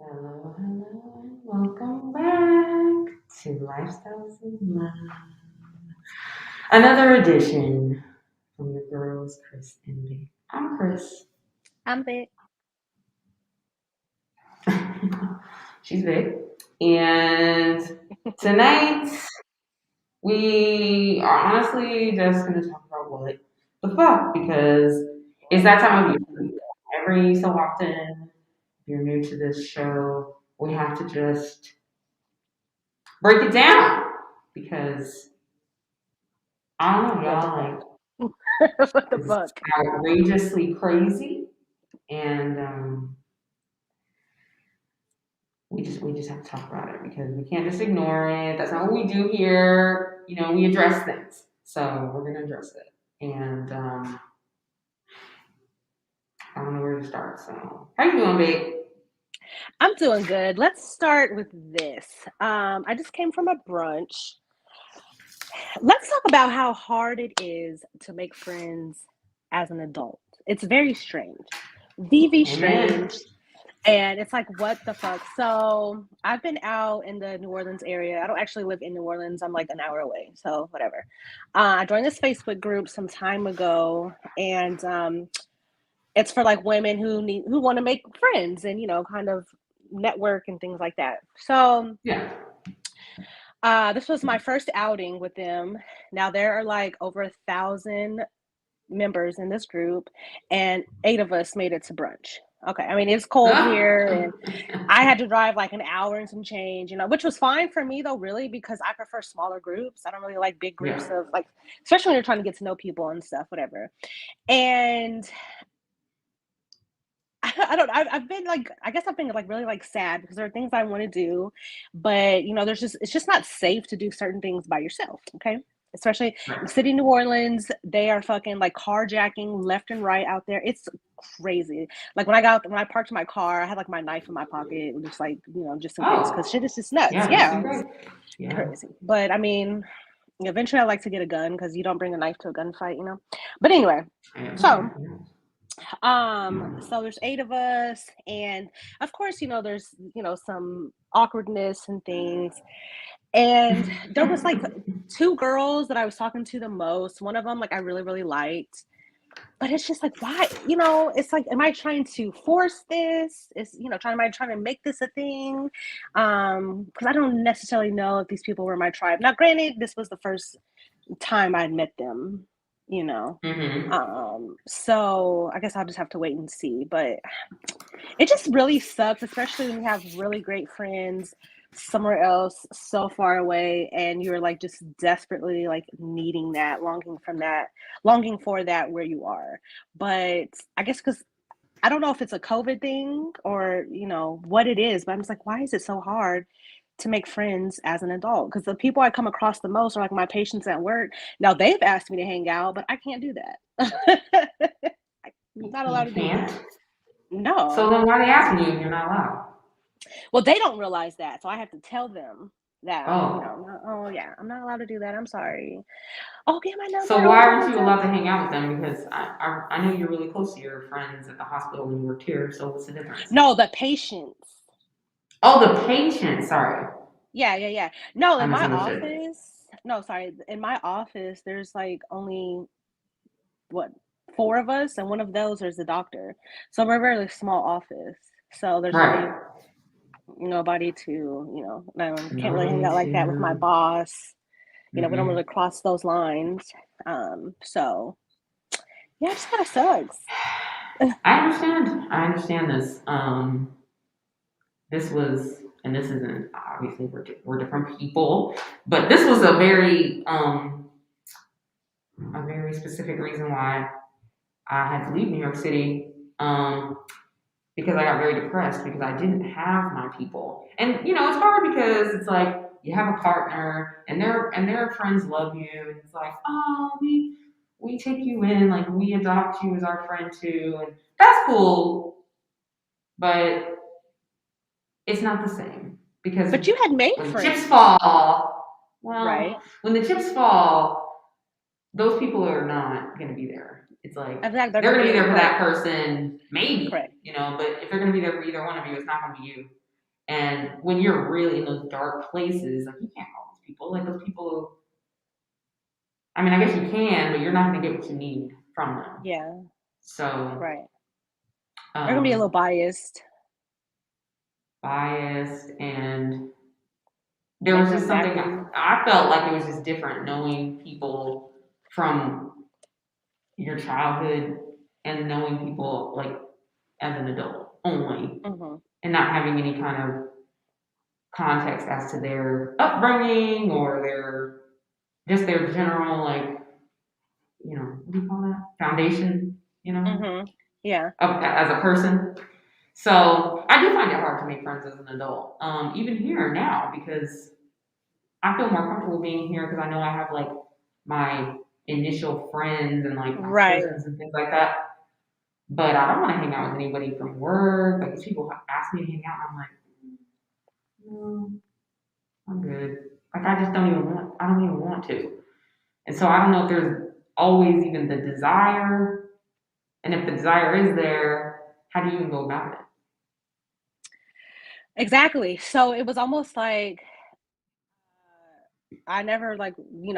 Hello, hello, and welcome back to Lifestyles of Love. Another edition from your girls, Chris and Vic. I'm Chris. I'm big. She's Vic. And tonight we are honestly just going to talk about what the fuck because it's that time of year. Every so often, if you're new to this show, we have to just break it down because I don't know, What the y'all. fuck? Like, What the it's fuck? outrageously crazy, and we just have to talk about it because we can't just ignore it. That's not what we do here. We address things, so we're gonna address it. And I don't know where to start. So, how you doing, babe? I'm doing good. Let's start with this. I just came from a brunch. Let's talk about how hard it is to make friends as an adult. It's very strange. VV Amen. strange. And it's like, what the fuck? So I've been out in the New Orleans area. I don't actually live in New Orleans. I'm like an hour away. So whatever. I joined this Facebook group some time ago, and it's for like women who want to make friends and kind of network and things like that. So Yeah. this was my first outing with them. Now there are like over 1,000 members in this group, and 8 of us made it to brunch. Okay, I mean it's cold here, and I had to drive like an hour and some change, which was fine for me though, really, because I prefer smaller groups. I don't really like big Yeah. groups of like, especially when you're trying to get to know people and stuff, whatever. And I don't. I've been like, I guess I've been like really like sad because there are things I want to do, but it's just not safe to do certain things by yourself. Okay, especially in Right. the city of New Orleans, they are fucking like carjacking left and right out there. It's crazy. Like when I parked my car, I had like my knife in my pocket, just like just in case, because shit Oh, is just nuts. yeah. Just Yeah, in it's case. Yeah. crazy. But I mean, eventually I like to get a gun because you don't bring a knife to a gunfight. But anyway, Yeah. so Yeah. so there's 8 of us, and of course there's some awkwardness and things, and there was like 2 girls that I was talking to the most. One of them like I really really liked, but it's just like, why, it's like, am I trying to force this? Am I trying to make this a thing? Because I don't necessarily know if these people were my tribe. Now granted, this was the first time I'd met them, you know. Mm-hmm. So I guess I'll just have to wait and see. But it just really sucks, especially when you have really great friends somewhere else so far away, and you're like just desperately like needing that, longing for that where you are. But I guess because I don't know if it's a COVID thing or what it is, but I'm just like, why is it so hard to make friends as an adult? Because the people I come across the most are like my patients at work. Now they've asked me to hang out, but I can't do that. I'm not allowed You to do can't. that. So No. then why are they asking you if you're not allowed? Well, they don't realize that, so I have to tell them that, Oh. oh yeah, I'm not allowed to do that. I'm sorry. Oh, get my number. So Oh, why da, aren't da, you da. allowed to hang out with them? Because I know you're really close to your friends at the hospital when you worked here. So what's the difference? No, the patients. Oh, the patient. Sorry, Yeah, yeah, yeah. No, I in my misunderstood. office. No, sorry. In my office, there's like only what 4 of us, and one of those is the doctor. So we're a very small office. So there's really Right. nobody to, can't really hang Nobody out like that with my to. boss. We don't Mm-hmm. really cross those lines. So yeah, it just kind of sucks. I understand. I understand this. This was, and this isn't obviously we're different people, but this was a very specific reason why I had to leave New York City. Because I got very depressed because I didn't have my people. And it's hard because it's like you have a partner and their friends love you and it's like, oh, we take you in, like we adopt you as our friend too, and that's cool, but it's not the same because But you had made when the chips friends, fall, right? well, when the chips fall, those people are not going to be there. It's like In fact, they're they're gonna going to be be there for correct, that person, maybe, correct. but if they're going to be there for either one of you, it's not going to be you. And when you're really in those dark places, like you can't call those people. Like those people, I mean, I guess you can, but you're not going to get what you need from them. Yeah, So, right. They're gonna be a little um, biased, biased, and there make was you just something imagine. I felt like it was just different knowing people from your childhood and knowing people like as an adult only Hmm. and not having any kind of context as to their upbringing or their just their general like what do you call that foundation Hmm. Yeah. as a person. So I do find it hard to make friends as an adult, even here now because I feel more comfortable being here because I know I have like my initial friends and like my Right. cousins and things like that. But I don't want to hang out with anybody from work. Like, people ask me to hang out, and I'm like, no, I'm good. Like, I just don't even want. I don't even want to. And so I don't know if there's always even the desire, and if the desire is there, how do you even go about it? Exactly. So it was almost like I never like,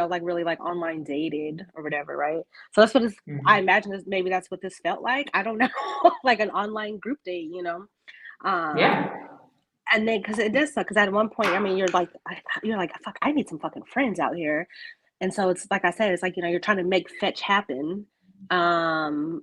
like really like online dated or whatever, right? So that's what I Hmm. imagine this maybe that's what this felt like. I don't know, like an online group date. Um, Yeah. and then because it does suck, because at one point, I mean, you're like, fuck, I need some fucking friends out here. And so it's like I said, it's like, you're trying to make fetch happen. Um,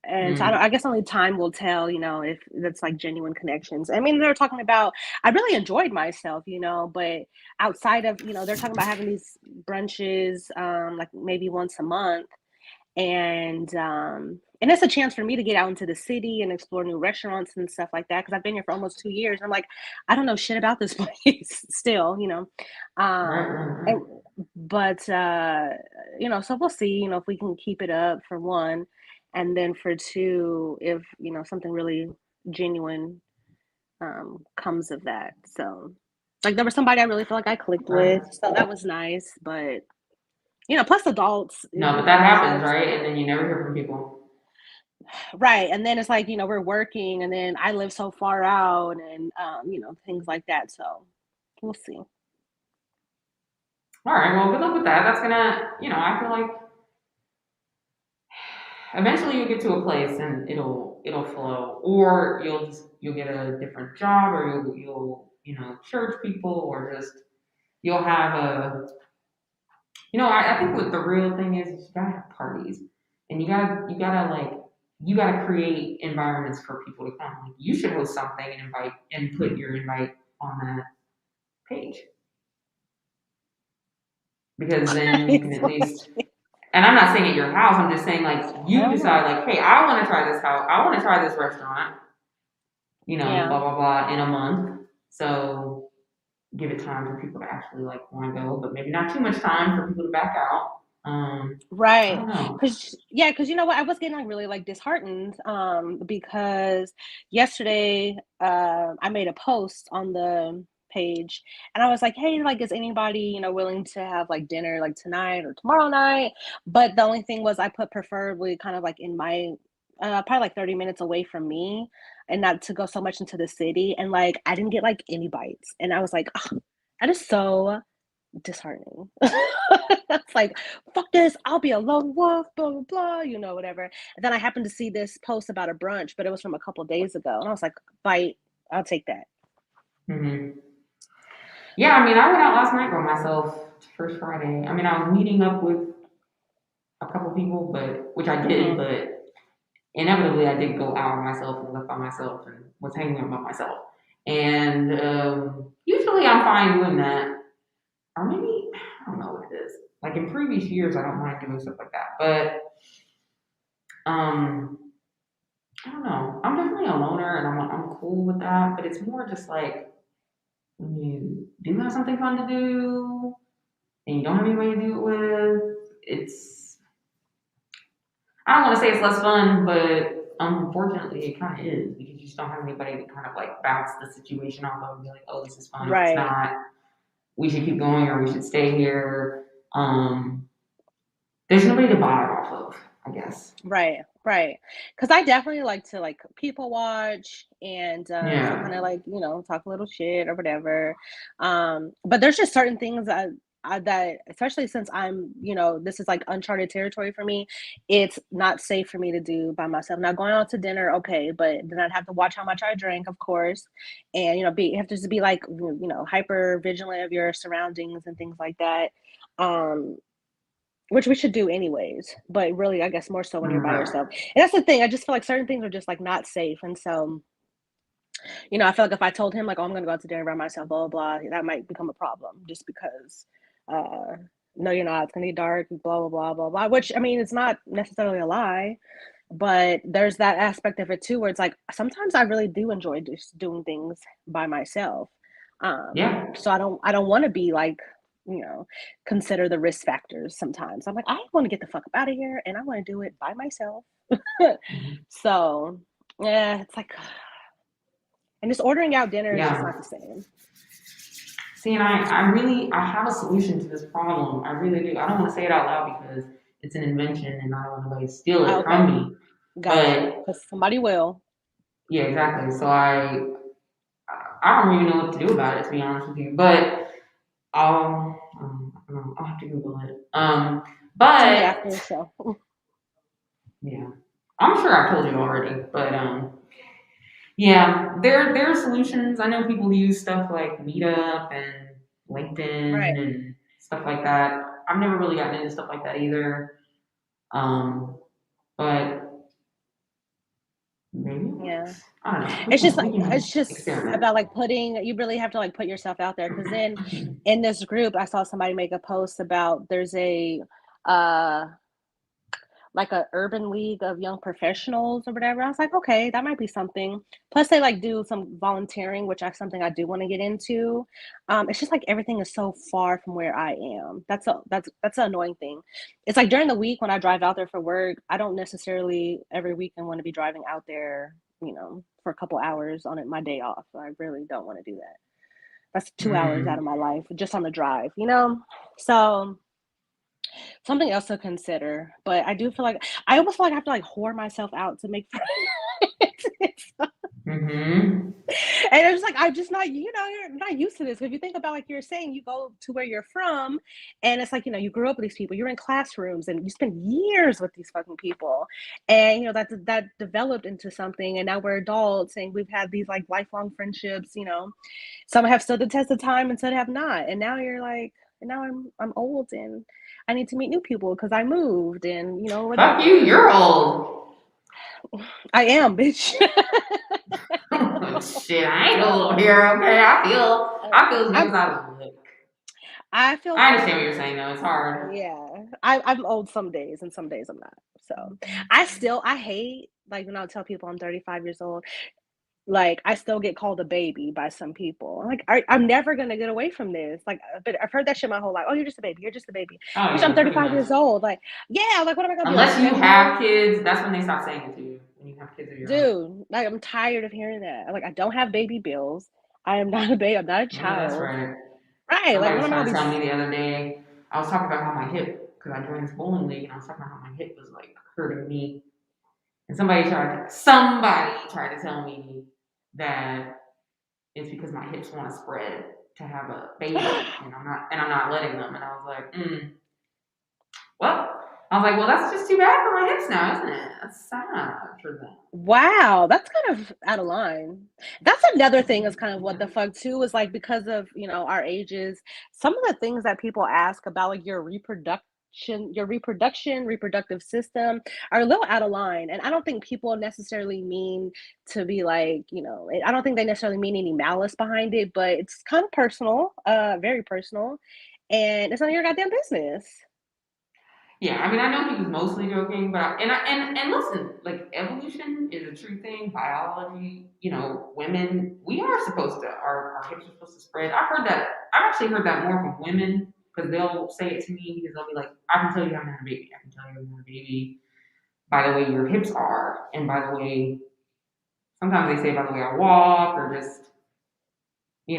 and so Mm. I guess only time will tell, if that's like genuine connections. I mean, they're talking about, I really enjoyed myself, but outside of, they're talking about having these brunches, like maybe once a month. And it's a chance for me to get out into the city and explore new restaurants and stuff like that. Because I've been here for almost 2 years. I'm like, I don't know shit about this place still. Right. Um, Right. and Right. but so we'll see, if we can keep it up for one, and then for two, if something really genuine comes of that. So like there was somebody I really feel like I clicked with, Right. so that was nice. But plus adults, No, but that we happens, have right? And then you never hear from people. right, and then it's like, we're working, and then I live so far out, and things like that. So we'll see. All right. Well, good luck with that. That's gonna, I feel like eventually you'll get to a place and it'll flow, or you'll get a different job, or you'll church people, or just you'll have a I think what the real thing is you gotta have parties, and you gotta create environments for people to come. Like, you should host something and invite and put your invite on that page because then you can at least. And I'm not saying at your house. I'm just saying like you decide like, hey, I want to try this house. I want to try this restaurant. Yeah. Blah blah blah in a month. So give it time for people to actually like want to go, but maybe not too much time for people to back out. I Right. don't know. Cause you know what? I was getting like really like disheartened because yesterday I made a post on the page, and I was like, hey, like, is anybody, willing to have like dinner like tonight or tomorrow night? But the only thing was I put preferably kind of like in my probably like 30 minutes away from me, and not to go so much into the city. And like I didn't get like any bites. And I was like, "Ugh, that is so disheartening." That's like, fuck this, I'll be a lone wolf, blah, blah, blah, whatever. And then I happened to see this post about a brunch, but it was from a couple of days ago. And I was like, bite, I'll take that. Hmm. Yeah, I mean, I went out last night by myself, first Friday. I mean, I was meeting up with a couple people, but which I did, Hmm. but inevitably I did go out by myself and left by myself and was hanging out by myself. And usually I'm fine doing that, or maybe I don't know what it is. Like in previous years, I don't mind doing stuff like that, but um, I don't know. I'm definitely a loner, and I'm cool with that. But it's more just like when you do have something fun to do and you don't have anybody to do it with, it's I don't want to say it's less fun, but unfortunately, it kind of is because you just don't have anybody to kind of like bounce the situation off of and be like, oh, this is fun, or it's Right. not. We should keep going, or we should stay here. There's nobody to buy it off of, I guess. Right. Right. Because I definitely like to like people watch and so Yeah. kind of like, talk a little shit or whatever. But there's just certain things that especially since this is like uncharted territory for me, it's not safe for me to do by myself. Now going out to dinner, okay, but then I'd have to watch how much I drink, of course. And you have to just be like, hyper vigilant of your surroundings and things like that. Um which we should do anyways, but really, I guess more so when you're by Right. yourself. And that's the thing. I just feel like certain things are just like not safe. And so, I feel like if I told him like, "Oh, I'm gonna go out to dinner by myself," blah blah blah, that might become a problem just because uh no, you're not. It's gonna get dark, blah blah blah blah blah. Which I mean, it's not necessarily a lie, but there's that aspect of it too, where it's like sometimes I really do enjoy just doing things by myself. Yeah. So I don't want to be like, you know, consider the risk factors sometimes. I'm like, I want to get the fuck up out of here and I want to do it by myself. Mhm. So yeah, it's like and just ordering out dinner is just Yeah. not the same. See, and I have a solution to this problem. I really do. I don't want to say it out loud because it's an invention and I don't want anybody to steal Ah, it from okay, me. got you. But Because somebody will. yeah, exactly. So I don't even know what to do about it, to be honest with you. But I'll have to Google it. Tell me But after, so yeah, I'm sure I told you already. But yeah, there are solutions. I know people use stuff like Meetup and right. LinkedIn and stuff like that. I've never really gotten into stuff like that either. Um, but maybe it Yeah. works. I don't know. It's just We like can it's just experiment. about like putting you really have to like put yourself out there because then in this group I saw somebody make a post about there's a uh like a urban league of young professionals or whatever. I was like, okay, that might be something. Plus they like do some volunteering, which is something I do want to get into. It's just like everything is so far from where I am. That's an annoying thing. It's like during the week when I drive out there for work, I don't necessarily every weekend want to be driving out there, for a couple hours on it my day off. I really don't want to do that. That's 2 hours out Mm, of my life just on the drive. So something else to consider, but I do feel like I almost feel like I have to like whore myself out to make friends. mm-hmm. And it's like I'm just not, you're not used to this. If you think about like you're saying, you go to where you're from, and it's like you grew up with these people. You're in classrooms, and you spend years with these fucking people, and that developed into something. And now we're adults, and we've had these like lifelong friendships. Some have stood the test of time, and some have not. And now you're like, and now I'm old, and I need to meet new people because I moved, and Fuck you, whatever. you're old. I am, bitch. Shit, I ain't old here, okay? I feel as young as I'm I look. I feel I just understand what you're saying though, it's hard. yeah. I'm old some days and some days I'm not. So I hate like when I tell people I'm 35 years old, like I still get called a baby by some people. I'm like, I'm never gonna get away from this. Like, but I've heard that shit my whole life. Oh, you're just a baby. You're just a baby. Oh Bitch, I'm yeah, pretty 35 much. years old. Like, yeah, like what am I gonna be like Unless you 70? have kids, that's when they stop saying it to you. When you have kids of your own. Dude, like I'm tired of hearing that. Like, I don't have baby bills. I am not a baby. I'm not a I know that's child. right. Right. Like, Somebody what was am I trying gonna to be? tell me the other day, I was talking about how my hip, because I joined this bowling league, and I was talking about how my hip was like hurting me. And somebody tried to tell me that it's because my hips want to spread to have a baby, and I'm not letting them. And I was like, well, I was like, well, that's just too bad for my hips now, isn't it? That's sad for them. Wow, that's kind of out of line. That's another thing is kind of what Yeah. the fuck too is like because of, our ages, some of the things that people ask about like reproductive system are a little out of line. And I don't think people necessarily mean to be like, I don't think they necessarily mean any malice behind it, but it's kind of personal, very personal, and it's none of your goddamn business. Yeah, I mean, I know he was mostly joking, but and listen, like evolution is a true thing. Biology, women, we are supposed to our hips are supposed to spread. I've actually heard that more from women because they'll say it to me because they'll be like, I can tell you haven't had a baby. I can tell you haven't had a baby by the way your hips are, and by the way, sometimes they say by the way I walk, or just I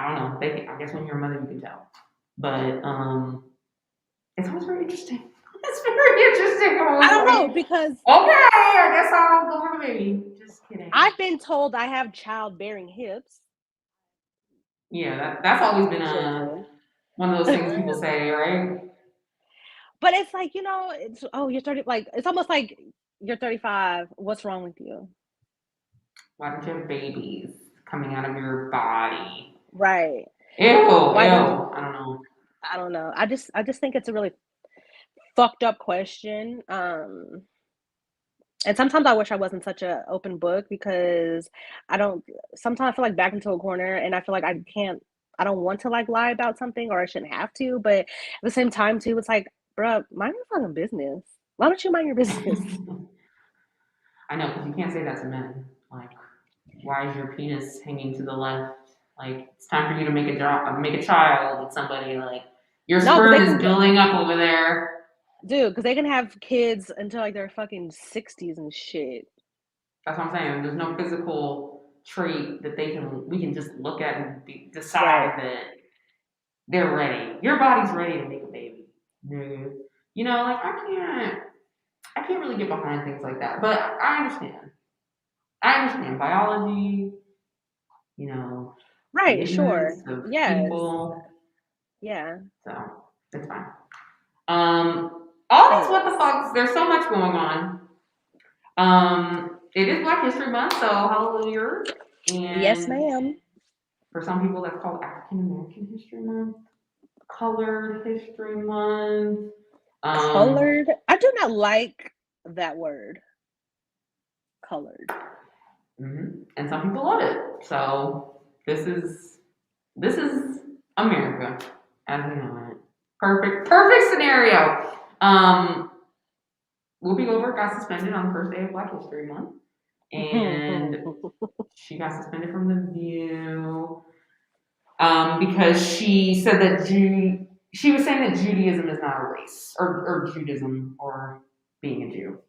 don't know. I guess when you're a mother, you can tell, but it's always very interesting. It's very interesting. I I was don't know like, because okay. I guess I'll go for the baby. Just kidding. I've been told I have childbearing hips. Yeah, that's always been Children. one of those things people say, right? But it's like, it's you're 30, like it's almost like you're 35. What's wrong with you? Why don't you have babies coming out of your body? Right. Ew, ew. Why don't I don't know. I don't know. I just think it's a really fucked up question. And sometimes I wish I wasn't such a open book because I don't sometimes I feel like back into a corner and I feel like I don't want to like lie about something or I shouldn't have to, but at the same time too, it's like, bruh, mind your fucking business. Why don't you mind your business? I know, because you can't say that to men. Like, why is your penis hanging to the left? Like, it's time for you to make a child with somebody. Like, your No, because sperm they is can building up over there. dude, because they can have kids until like their fucking 60s and shit. That's what I'm saying. There's no physical trait that we can just look at and Right. decide that they're ready. Your body's ready to make a baby. No. You know, like I can't really get behind things like that. But I understand. I understand biology, you know, the Right, ignorance sure. of Yes. people. Yeah. So it's fine. All these what the Anyways. fucks. There's so much going on. It is Black History Month, so hallelujah. Yes, And ma'am. for some people, that's called African American History Month, Colored History Month. Um, Colored. I do not like that word. Colored. and some people love it. So this is America as we know it. Perfect scenario. Whoopi Goldberg got suspended on the first day of Black History Month, and she got suspended from The View because she said that she was saying that Judaism is not a race, or Judaism, or being a Jew.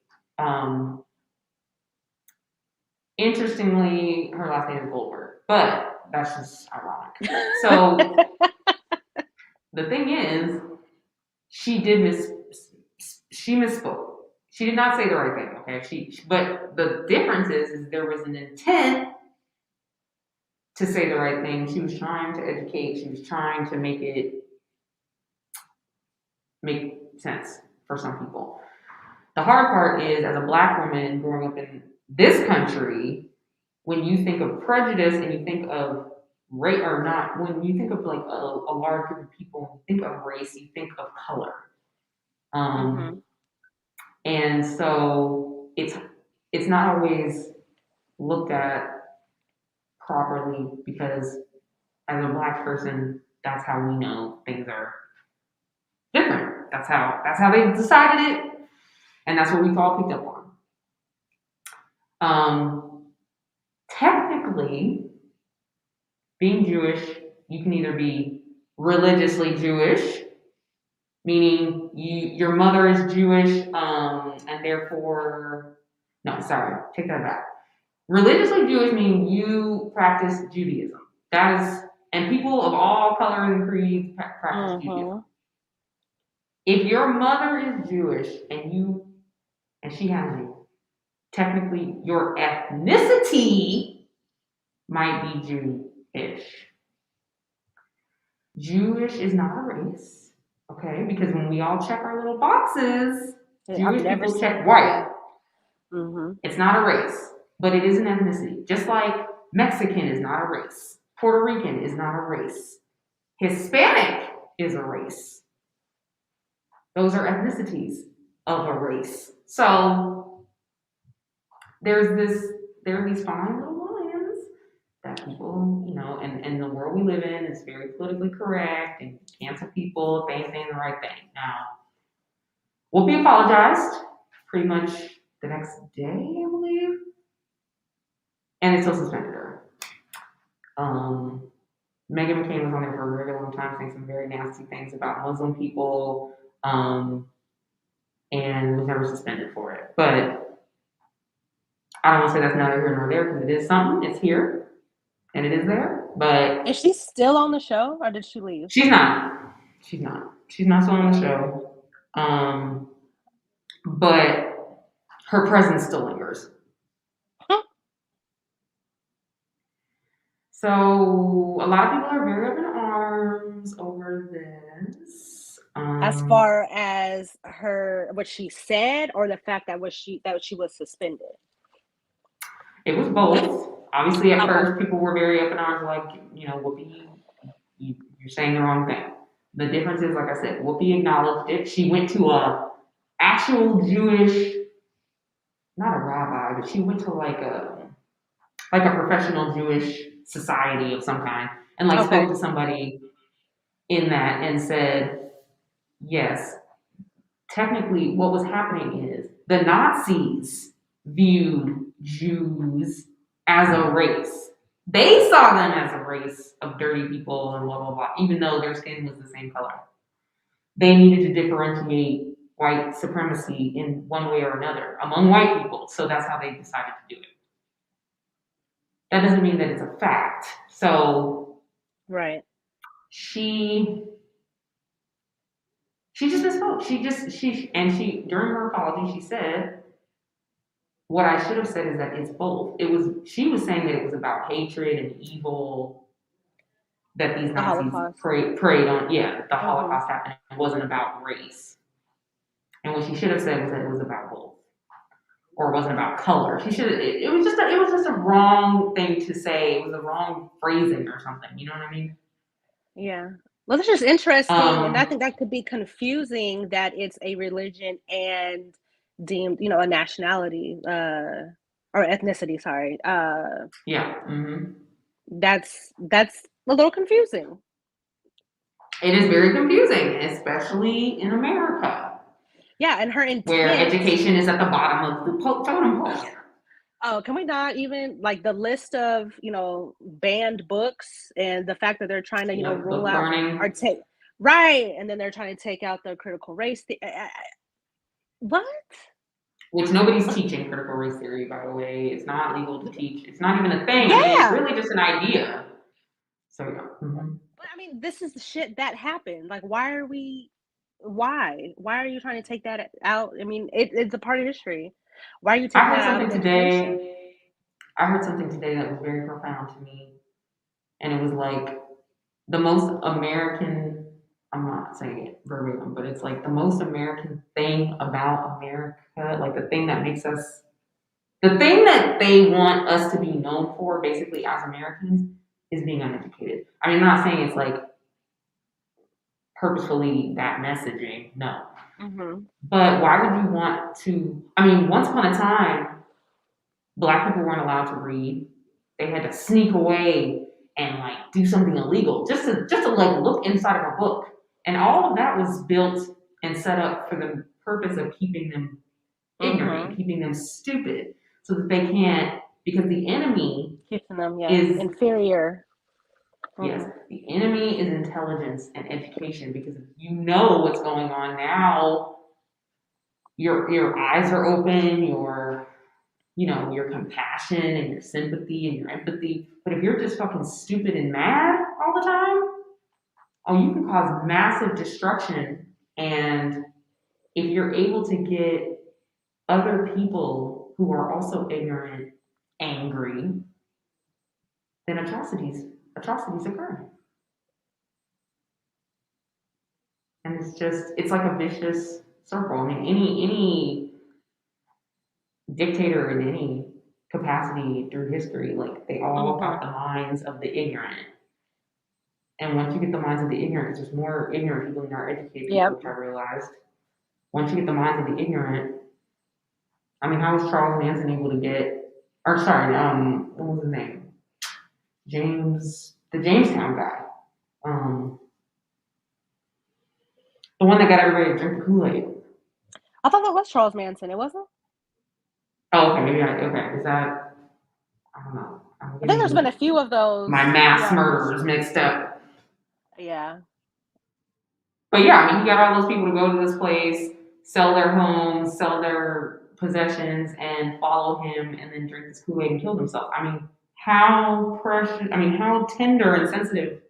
Interestingly, her last name is Goldberg, but that's just ironic. So the thing is, she did she misspoke. She did not say the right thing. Okay, but the difference is there was an intent to say the right thing. She was trying to educate. She was trying to make it make sense for some people. The hard part is, as a Black woman growing up in this country, when you think of prejudice and you think of race, or not, when you think of like a large group of people, you think of race, you think of color. Mm-hmm. And so it's not always looked at properly because as a Black person, that's how we know things are different. That's how they decided it, and that's what we've all picked up on. Technically, being Jewish, you can either be religiously Jewish, meaning your mother is Jewish, and therefore, no, sorry, take that back. Religiously Jewish meaning you practice Judaism. That is, and people of all colors and creeds practice Judaism. Mm-hmm. If your mother is Jewish and she has you, technically your ethnicity might be Jewish. Jewish is not a race, okay? Because when we all check our little boxes, I've Jewish never people seen. check white. Yeah. Mm-hmm. It's not a race, but it is an ethnicity. Just like Mexican is not a race, Puerto Rican is not a race, Hispanic is a race. Those are ethnicities of a race. So there are these fine little lines that people, and the world we live in is very politically correct and cancel people if they ain't saying the right thing. Now, Whoopi apologized pretty much the next day, I believe, and it still suspended her. Meghan McCain was on there for a very long time saying some very nasty things about Muslim people, and was never suspended for it. But I don't want to say that's neither here nor there because it is something. It's here and it is there. But Is she still on the show or did she leave? she's not. She's not. She's not still on the show. But her presence still lingers. Huh. So a lot of people are very up in arms over this. As far as her what she said, or the fact that she was suspended. It was both. Obviously, at Okay. first, people were very up in arms, like, Whoopi, you're saying the wrong thing. The difference is, like I said, Whoopi acknowledged it. She went to a actual Jewish, not a rabbi, but she went to like a professional Jewish society of some kind, and like spoke Okay. to somebody in that and said, yes, technically, what was happening is the Nazis viewed Jews as a race. They saw them as a race of dirty people and blah, blah, blah, even though their skin was the same color. They needed to differentiate white supremacy in one way or another among white people. So that's how they decided to do it. That doesn't mean that it's a fact. So Right. she just misspoke. She during her apology she said, what I should have said is that it's both. She was saying that it was about hatred and evil that these The Nazis Holocaust. preyed on. Yeah, the Mm-hmm. Holocaust happened. It wasn't about race. And what she should have said was that it was about both, or it wasn't about color. She should. It was just a wrong thing to say. It was a wrong phrasing or something. You know what I mean? Yeah. Well, that's just interesting, and I Um, think that could be confusing that it's a religion and deemed, a nationality, or ethnicity, sorry. yeah. Hmm. That's a little confusing. It is very confusing, especially in America, Yeah, and her where intent. education is at the bottom of the totem pole. Oh, can we not even like the list of, banned books and the fact that they're trying to, Yep, rule book out or burning, take right, and then they're trying to take out the critical race what? which nobody's teaching critical race theory, by the way. It's not legal to teach. It's not even a thing. I mean, it's Yeah. really just an idea. So yeah. Mm-hmm. But I mean, this is the shit that happened. Like, why are you trying to take that out? I mean, it's a part of history. Why are you I taking heard that out of something education? today. I heard something today that was very profound to me, and it was like the most American. I'm not saying it verbatim, but it's like the most American thing about America, like the thing that they want us to be known for, basically as Americans, is being uneducated. I mean, I'm not saying it's like purposefully that messaging, no. Mm-hmm. But why would you want to? I mean, once upon a time, black people weren't allowed to read. They had to sneak away and like do something illegal just to like look inside of a book. And all of that was built and set up for the purpose of keeping them ignorant, Mm-hmm. keeping them stupid, so that they can't, because the enemy Keeping them, yeah, is, inferior. yes, Mm-hmm. the enemy is intelligence and education, because if you know what's going on now, your eyes are open, your compassion and your sympathy and your empathy. But if you're just fucking stupid and mad all the time, oh, you can cause massive destruction. And if you're able to get other people who are also ignorant angry, then atrocities occur. And it's like a vicious circle. I mean, any dictator in any capacity through history, like they all Mm-hmm. got the minds of the ignorant. And once you get the minds of the ignorant, because there's more ignorant people than there are educated people, Yep. which I realized. Once you get the minds of the ignorant, I mean, how was Charles Manson able to get, or sorry, what was his name? The Jamestown guy. Um, the one that got everybody to drink the Kool-Aid. I thought that was Charles Manson. It wasn't. Oh, okay, okay. Is that, I don't know. I'm I think there's been a getting few of those my mass throughout murderers history. mixed up. Yeah. But yeah, I mean, he got all those people to go to this place, sell their homes, sell their possessions, and follow him, and then drink this Kool Aid and kill themselves. I mean, how precious, I mean, how tender and sensitive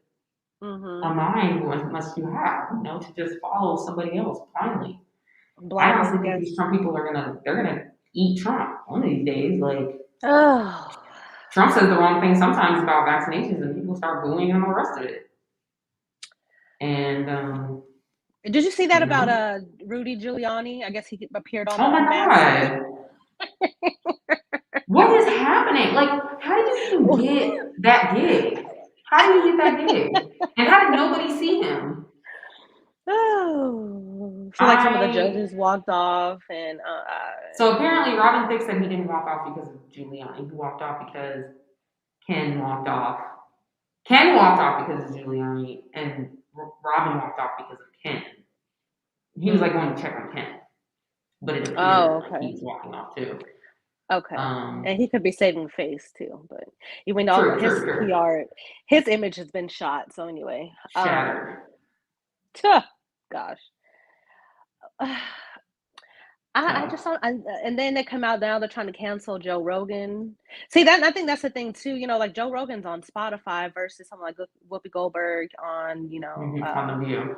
Mm-hmm. a mind must you have, to just follow somebody else blindly. I Blindly honestly think against. these Trump people they're gonna eat Trump one of these days. Like, Oh, Trump says the wrong thing sometimes about vaccinations, and people start booing him and the rest of it. And did you see that you about know, Rudy Giuliani? I guess he appeared on oh the my Unmasked. god, what is happening? Like, how do you even get that gig? How do you get that gig? And how did nobody see him? Oh, so like some of the I judges walked off, and So apparently Robin Thicke said he didn't walk off because of Giuliani. He walked off because Ken walked off. Ken walked off because of Giuliani, and Robin walked off because of Ken. He was like going to check on Ken, but it appeared oh, like he okay, was walking off too. okay, Um, and he could be saving face too, but even though true, true, his true. PR, his image has been shot. So anyway, Shattered. gosh. I So just don't, and then they come out now they're trying to cancel Joe Rogan. See that I think that's the thing too. Like Joe Rogan's on Spotify versus someone like Whoopi Goldberg on on the view.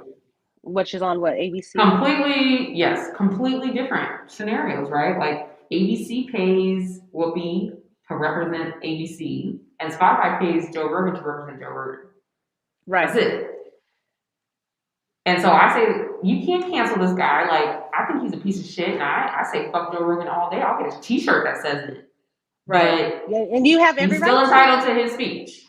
which is on what, ABC. Completely, yes, completely different scenarios, right? Like ABC pays Whoopi to represent ABC, and Spotify pays Joe Rogan to represent Joe Rogan. That's Right. it. And so I say, you can't cancel this guy. Like, I think he's a piece of shit, and I say fuck Joe Rogan all day. I'll get a T-shirt that says it. Right. But Yeah, and you have every he's still right to. entitled to his speech.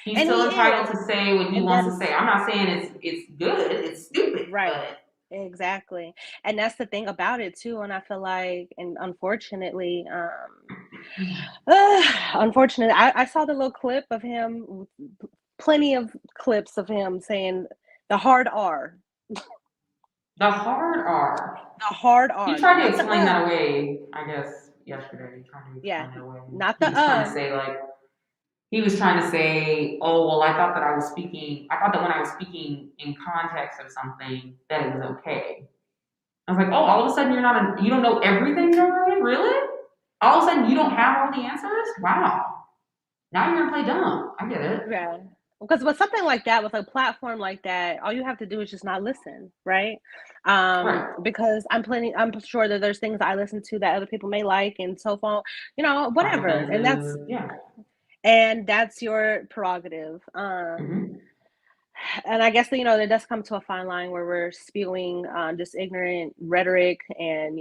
He's And still he entitled is. to say what he And wants to that's say. I'm not saying it's good. It's stupid, right. but Exactly. And that's the thing about it too. And I feel like, and unfortunately, unfortunately, I saw the little clip of him, plenty of clips of him saying the hard R. the hard R. The hard He R, tried to not the explain that away, I guess, yesterday. He tried to Yeah, explain it away. not He the was trying to say, like, oh, well, I thought that when I was speaking in context of something, that it was okay. I was like, oh, all of a sudden you don't know everything, Rogan? Really? All of a sudden you don't have all the answers? Wow. Now you're gonna play dumb. I get it. Yeah. Because with something like that, with a platform like that, all you have to do is just not listen, right? Right. Because I'm sure that there's things I listen to that other people may like and so on, Find whatever. offensive. Yeah. And that's your prerogative. Mm-hmm. And I guess there does come to a fine line where we're spewing just ignorant rhetoric and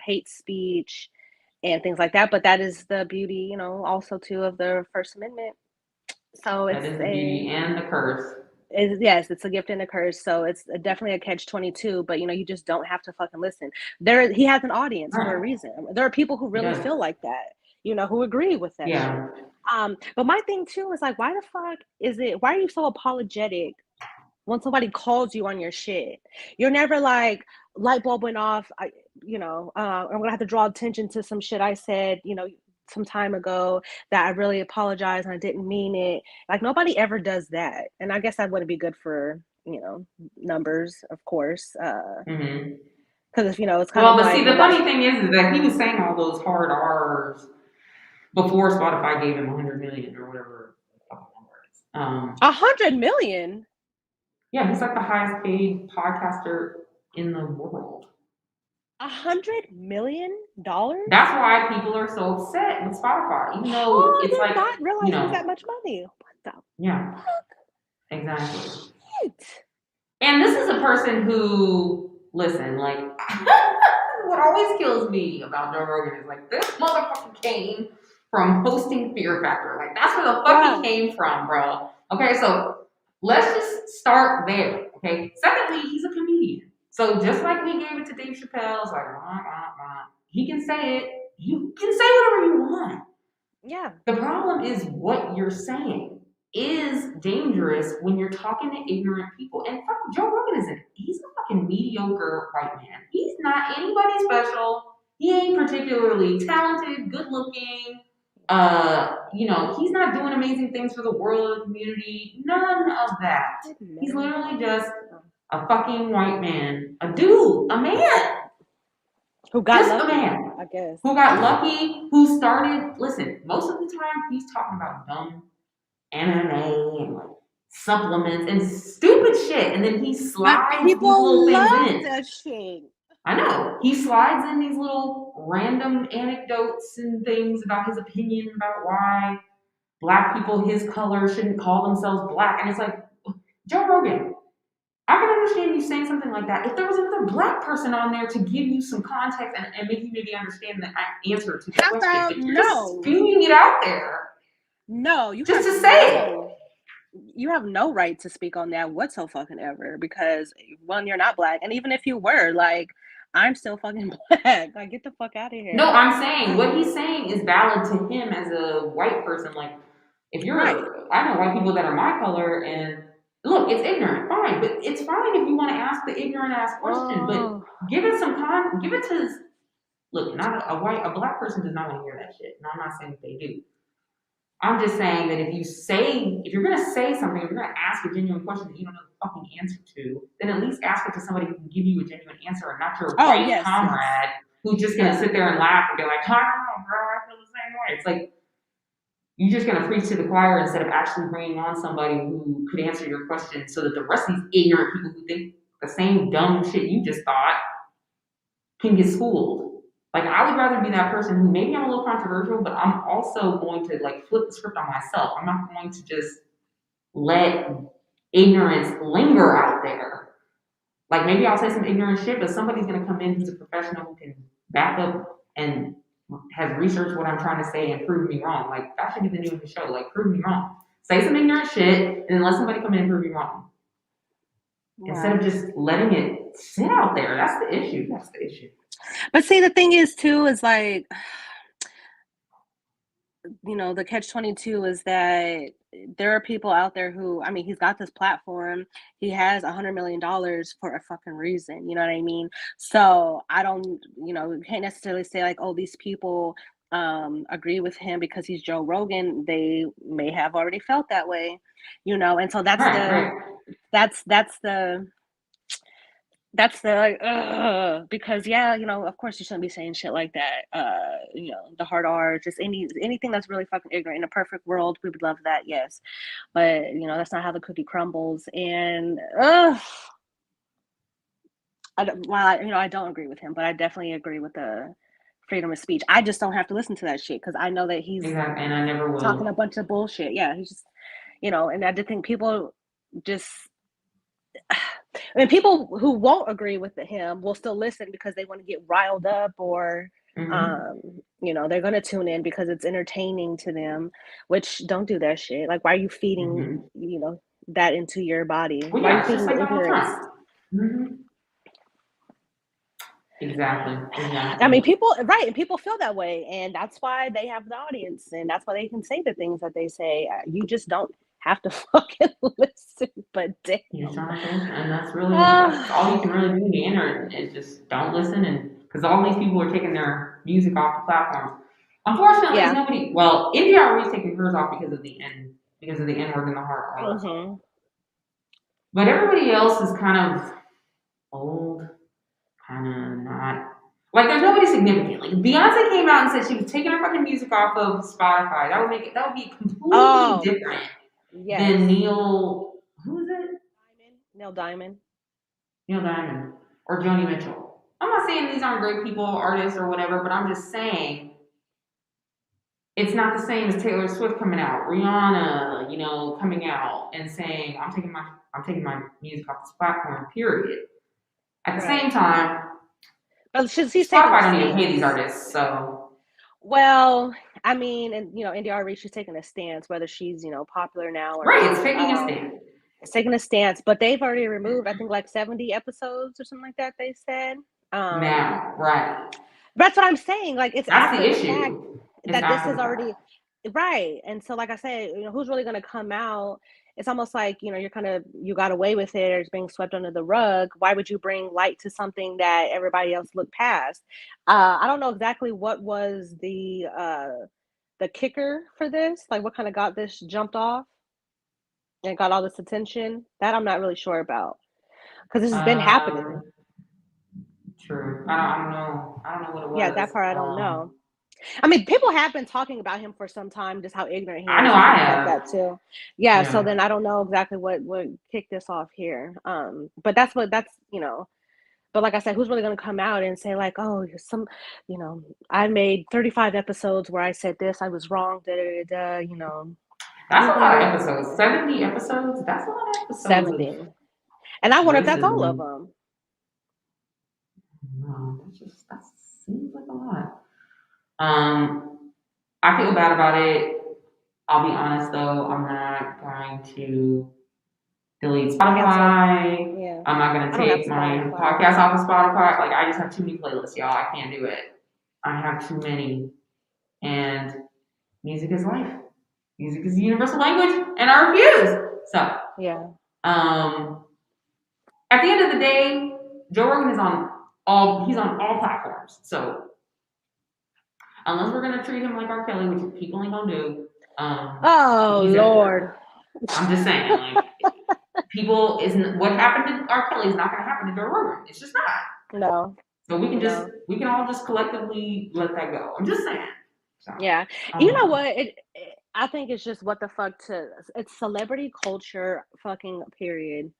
hate speech and things like that. But that is the beauty, also too of the First Amendment. So That is the beauty and the curse. yes, it's a gift and a curse. So it's definitely a catch-22. But you just don't have to fucking listen. He has an audience for a Right. reason. There are people who He really does. feel like that. Who agree with that shit. Yeah. But my thing too is like, why the fuck is it? Why are you so apologetic when somebody calls you on your shit? You're never like, light bulb went off. I'm gonna have to draw attention to some shit I said, some time ago that I really apologize and I didn't mean it. Like nobody ever does that. And I guess that wouldn't be good for, numbers, of course. Mm-hmm. Because it's kind Well, of but see, like, the well, why? funny thing is that he was saying all those hard R's before Spotify gave him 100 million or whatever the fucking number is. 100 million. Yeah, he's like the highest paid podcaster in the world. $100 million? That's why people are so upset with Spotify, even though Oh, I it's did like, not realize it was that much money. What the yeah, fuck? exactly. Shit. And this is a person who, listen, like, what always kills me about Joe Rogan is like, this motherfucker came from hosting Fear Factor. Like, that's where the fuck he came from, bro. Okay, so let's just start there. Okay, secondly, he's a comedian. So just like we gave it to Dave Chappelle, it's like, he can say it. You can say whatever you want. Yeah. The problem is what you're saying is dangerous when you're talking to ignorant people. And fuck, Joe Rogan he's a fucking mediocre white man. He's not anybody special. He ain't particularly talented, good looking. He's not doing amazing things for the world or the community. None of that. He's literally just a fucking white man. A dude, a man. Who got Just lucky, a man I guess. who got lucky, who started. Listen, most of the time he's talking about dumb MMA and like supplements and stupid shit, and then he But slides these people little things love in. that shit. I know. He slides in these little random anecdotes and things about his opinion about why black people his color shouldn't call themselves black. And it's like, Joe Rogan, I can understand you saying something like that if there was another black person on there to give you some context and make you maybe understand the answer to the How question. about But you're just no? spewing it out there No, you just have to say it. no you have no right to speak on that whatsoever because one, you're not black, and even if you were, like, I'm still fucking black. Like, get the fuck out of No, here. I'm saying what he's saying is valid to him as a white person. Like, if Right. I know white people that are my color, and look, it's ignorant, fine, but it's fine if you want to ask the ignorant ass question, but Oh, give it give it to, look, not a black person does not want to hear that shit. No, I'm not saying that they do. I'm just saying that if you're gonna say something, if you're gonna ask a genuine question that you don't know the fucking answer to, then at least ask it to somebody who can give you a genuine answer and not your oh, white yes, yes. comrade who's just gonna Yeah. sit there and laugh and be like, I don't know, bro, I feel the same way. It's like you're just gonna preach to the choir instead of actually bringing on somebody who could answer your question so that the rest of these ignorant people who think the same dumb shit you just thought can get schooled. Like I would rather be that person who maybe I'm a little controversial, but I'm also going to like flip the script on myself. I'm not going to just let ignorance linger out there. Like maybe I'll say some ignorant shit, but somebody's gonna come in who's a professional who can back up and has researched what I'm trying to say and prove me wrong. Like that should be the name of the show. Like prove me wrong. Say some ignorant shit and then let somebody come in and prove me wrong. Instead of Wow. just letting it sit out there. That's the issue. That's the issue. But see, the thing is, too, is like, the catch 22 is that there are people out there who, I mean, he's got this platform. He has $100 million for a fucking reason. You know what I mean? So I don't, you can't necessarily say like, oh, these people agree with him because he's Joe Rogan. They may have already felt that way, and so Right, right. that's the like, because yeah, of course you shouldn't be saying shit like that. The hard R, just anything that's really fucking ignorant. In a perfect world, we would love that, yes, but that's not how the cookie crumbles. And I don't agree with him, but I definitely agree with the freedom of speech. I just don't have to listen to that shit because I know that he's Exactly. And I never talking a will. bunch of bullshit. Yeah, he's just, and I did think people just and people who won't agree with him will still listen because they want to get riled up or Mm-hmm. um they're going to tune in because it's entertaining to them, which don't do that shit. Like, why are you feeding Mm-hmm. that into your body? Well, Why are yeah, you it's just feeding like the Donald ignorance? Trump. Mm-hmm. Exactly. I Exactly. mean, people, right, and people feel that way, and that's why they have the audience, and that's why they can say the things that they say. You just don't have to fucking listen, but damn. You just don't have to listen, and that's all you Ah, can really do in the internet is just don't listen, and because all these people are taking their music off the platforms. Unfortunately, yeah. nobody. Well, NPR is taking hers off because of the N word and the hard R's. Hmm. But everybody else is kind of old, kind of not. Like, there's nobody significant. Like, Beyonce came out and said she was taking her fucking music off of Spotify. That would be completely Oh, different yes. than Neil. Who is it? Neil Diamond. Neil Diamond or Joni Mitchell. I'm not saying these aren't great people, artists, or whatever, but I'm just saying it's not the same as Taylor Swift coming out, Rihanna, coming out and saying I'm taking my music off this platform. Period. At the same Right. time, But he's taking a Spotify don't need to pay these stance. artists, so Well, I mean, and India Reach is taking a stance, whether she's popular now or right, it's not. taking a stand. It's taking a stance, but they've already removed, I think, like 70 episodes or something like that. They said. Um, Now, right. that's what I'm saying. Like, it's That's the after the fact issue. It's that this after is the fact. already right. And so, like I said, who's really going to come out? It's almost like you got away with it, or it's being swept under the rug. Why would you bring light to something that everybody else looked past? I don't know exactly what was the kicker for this. Like, what kind of got this jumped off and got all this attention? That I'm not really sure about because this has been happening. Um, True. I don't know. I don't know what it Yeah, was. that part I don't know. I mean, people have been talking about him for some time, just how ignorant he I know is and I things like have. that too. Yeah, so Yeah. then I don't know exactly what kicked this off here. But that's But like I said, who's really going to come out and say like, oh, you know, I made 35 episodes where I said this, I was wrong, da da da, you know, That's who's a going to lot do of it? episodes. 70 episodes. That's a lot of episodes of 70. And I wonder if that's all of racism. them. No, that seems like a lot. I feel bad about it. I'll be honest though, I'm not going to delete Cancel. Spotify. Yeah. I'm not gonna I don't have take my Spotify. podcast off of Spotify. Like I just have too many playlists, y'all. I can't do it. I have too many. And music is life. Music is the universal language, and I refuse. So, Yeah. um, at the end of the day, Joe Rogan is on he's on all platforms. So unless we're gonna treat him like R. Kelly, which people ain't gonna do, Oh he's Lord. everywhere. I'm just saying, like people isn't what happened to R. Kelly is not gonna happen to Joe Rogan. It's just not. No. So No. we can all just collectively let that go. I'm just saying. So Yeah. I You don't know know. what? I think it's just what the fuck to it's celebrity culture fucking period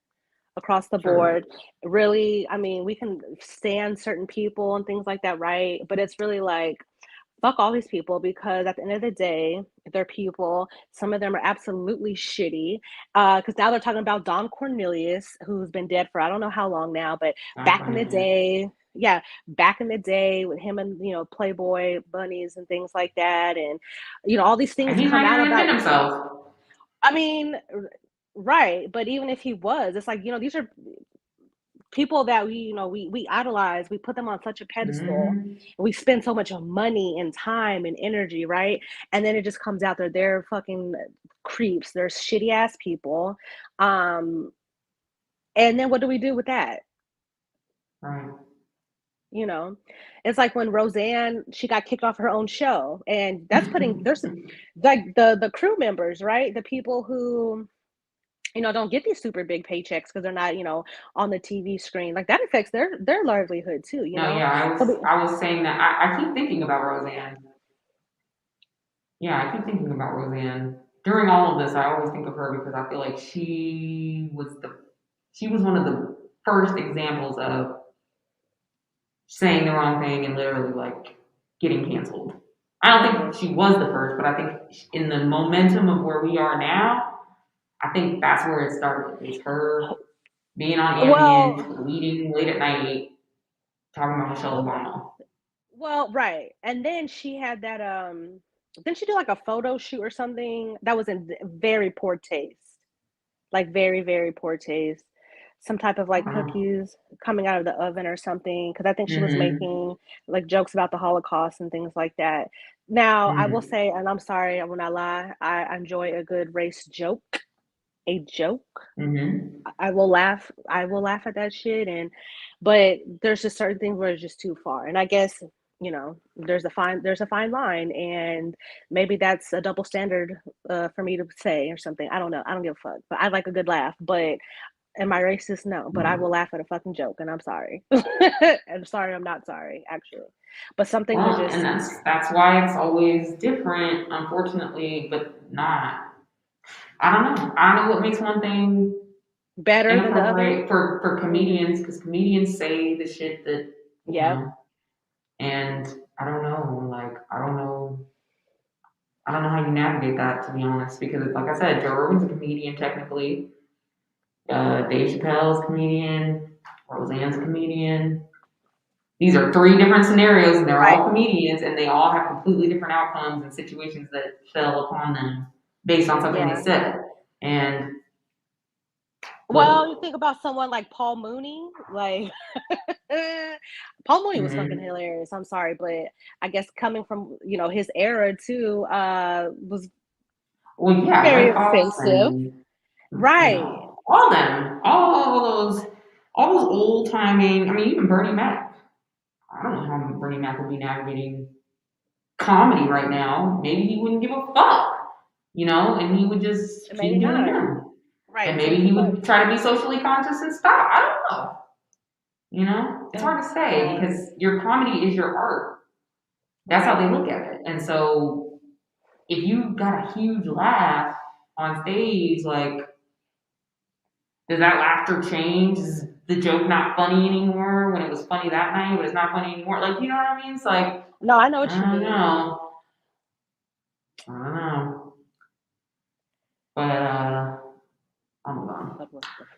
across the True. board. Really, I mean, we can stand certain people and things like that, right? But it's really like fuck all these people because at the end of the day, they're people. Some of them are absolutely shitty. Because now they're talking about Don Cornelius, who's been dead for I don't know how long now, but That's back in the crazy. day, yeah, back in the day with him and Playboy bunnies and things like that, and all these And things he's come not out gonna defend about. himself. I mean, right, but even if he was, it's like these are people that we idolize, we put them on such a pedestal, Hmm. and we spend so much money and time and energy, right? And then it just comes out that they're fucking creeps, they're shitty ass people. um and then what do we do with that? Right. you know it's like when Roseanne, she got kicked off her own show, and that's putting there's like the crew members, right, the people who don't get these super big paychecks because they're not on the TV screen, like that affects their livelihood too, No, yeah, so I was saying that I keep thinking about Roseanne. Yeah, I keep thinking about Roseanne. During all of this, I always think of her because I feel like she was one of the first examples of saying the wrong thing and literally like getting canceled. I don't think mhm. she was the first, but I think in the momentum of where we are now, I think that's where it started. Was her being on Well, Ambien, leading late at night, talking about Michelle Obama. right. And then she had that didn't she do like a photo shoot or something that was in very poor taste? Like very, very poor taste. Some type of like Uh-huh. cookies coming out of the oven or something, because I think she was Mm-hmm. making like jokes about the Holocaust and things like that. Now, I will Mm-hmm. say, and I'm sorry, I will not lie, I enjoy a good race joke. A joke. Mm-hmm. I will laugh at that shit, but there's just certain things where it's just too far. And I guess, there's a fine line, and maybe that's a double standard for me to say or something. I don't know. I don't give a fuck. But I like a good laugh. But am I racist? No. But I will laugh at a fucking joke, and I'm sorry. I'm sorry, I'm not sorry, actually. But some things are Well, and just that's why it's always different, unfortunately, but not. I don't know. I don't know what makes one thing better than the other. inappropriate for Mm-hmm. comedians because comedians say the shit that you Yep. know, and I don't know. Like I don't know how you navigate that to be honest, because like I said, Joe Rogan's a comedian technically. Dave Chappelle's a comedian. Roseanne's a comedian. These are three different scenarios, and they're Right. all comedians, and they all have completely different outcomes and situations that fell upon them based on something they Yeah. said. And Well, you what? think about someone like Paul Mooney, like Paul Mooney was fucking Mm-hmm. hilarious. I'm sorry, but I guess coming from his era too, was Well, yeah, very Ray Fox offensive. and Right. all them, all those old timing. I mean, even Bernie Mac. I don't know how Bernie Mac would be navigating comedy right now. Maybe he wouldn't give a fuck, and he would just Maybe keep doing not. him. And Right. maybe Simply he put. would try to be socially conscious and stop. I don't know. It's Yeah. hard to say Yeah. because your comedy is your art. That's how Right. they look at it. And so if you got a huge laugh on stage, like Does that laughter change? Is the joke not funny anymore when it was funny that night, but it's not funny anymore? Like, you know what I mean? It's like, No, I know I what you don't mean. know. I don't know. But, I'll move on.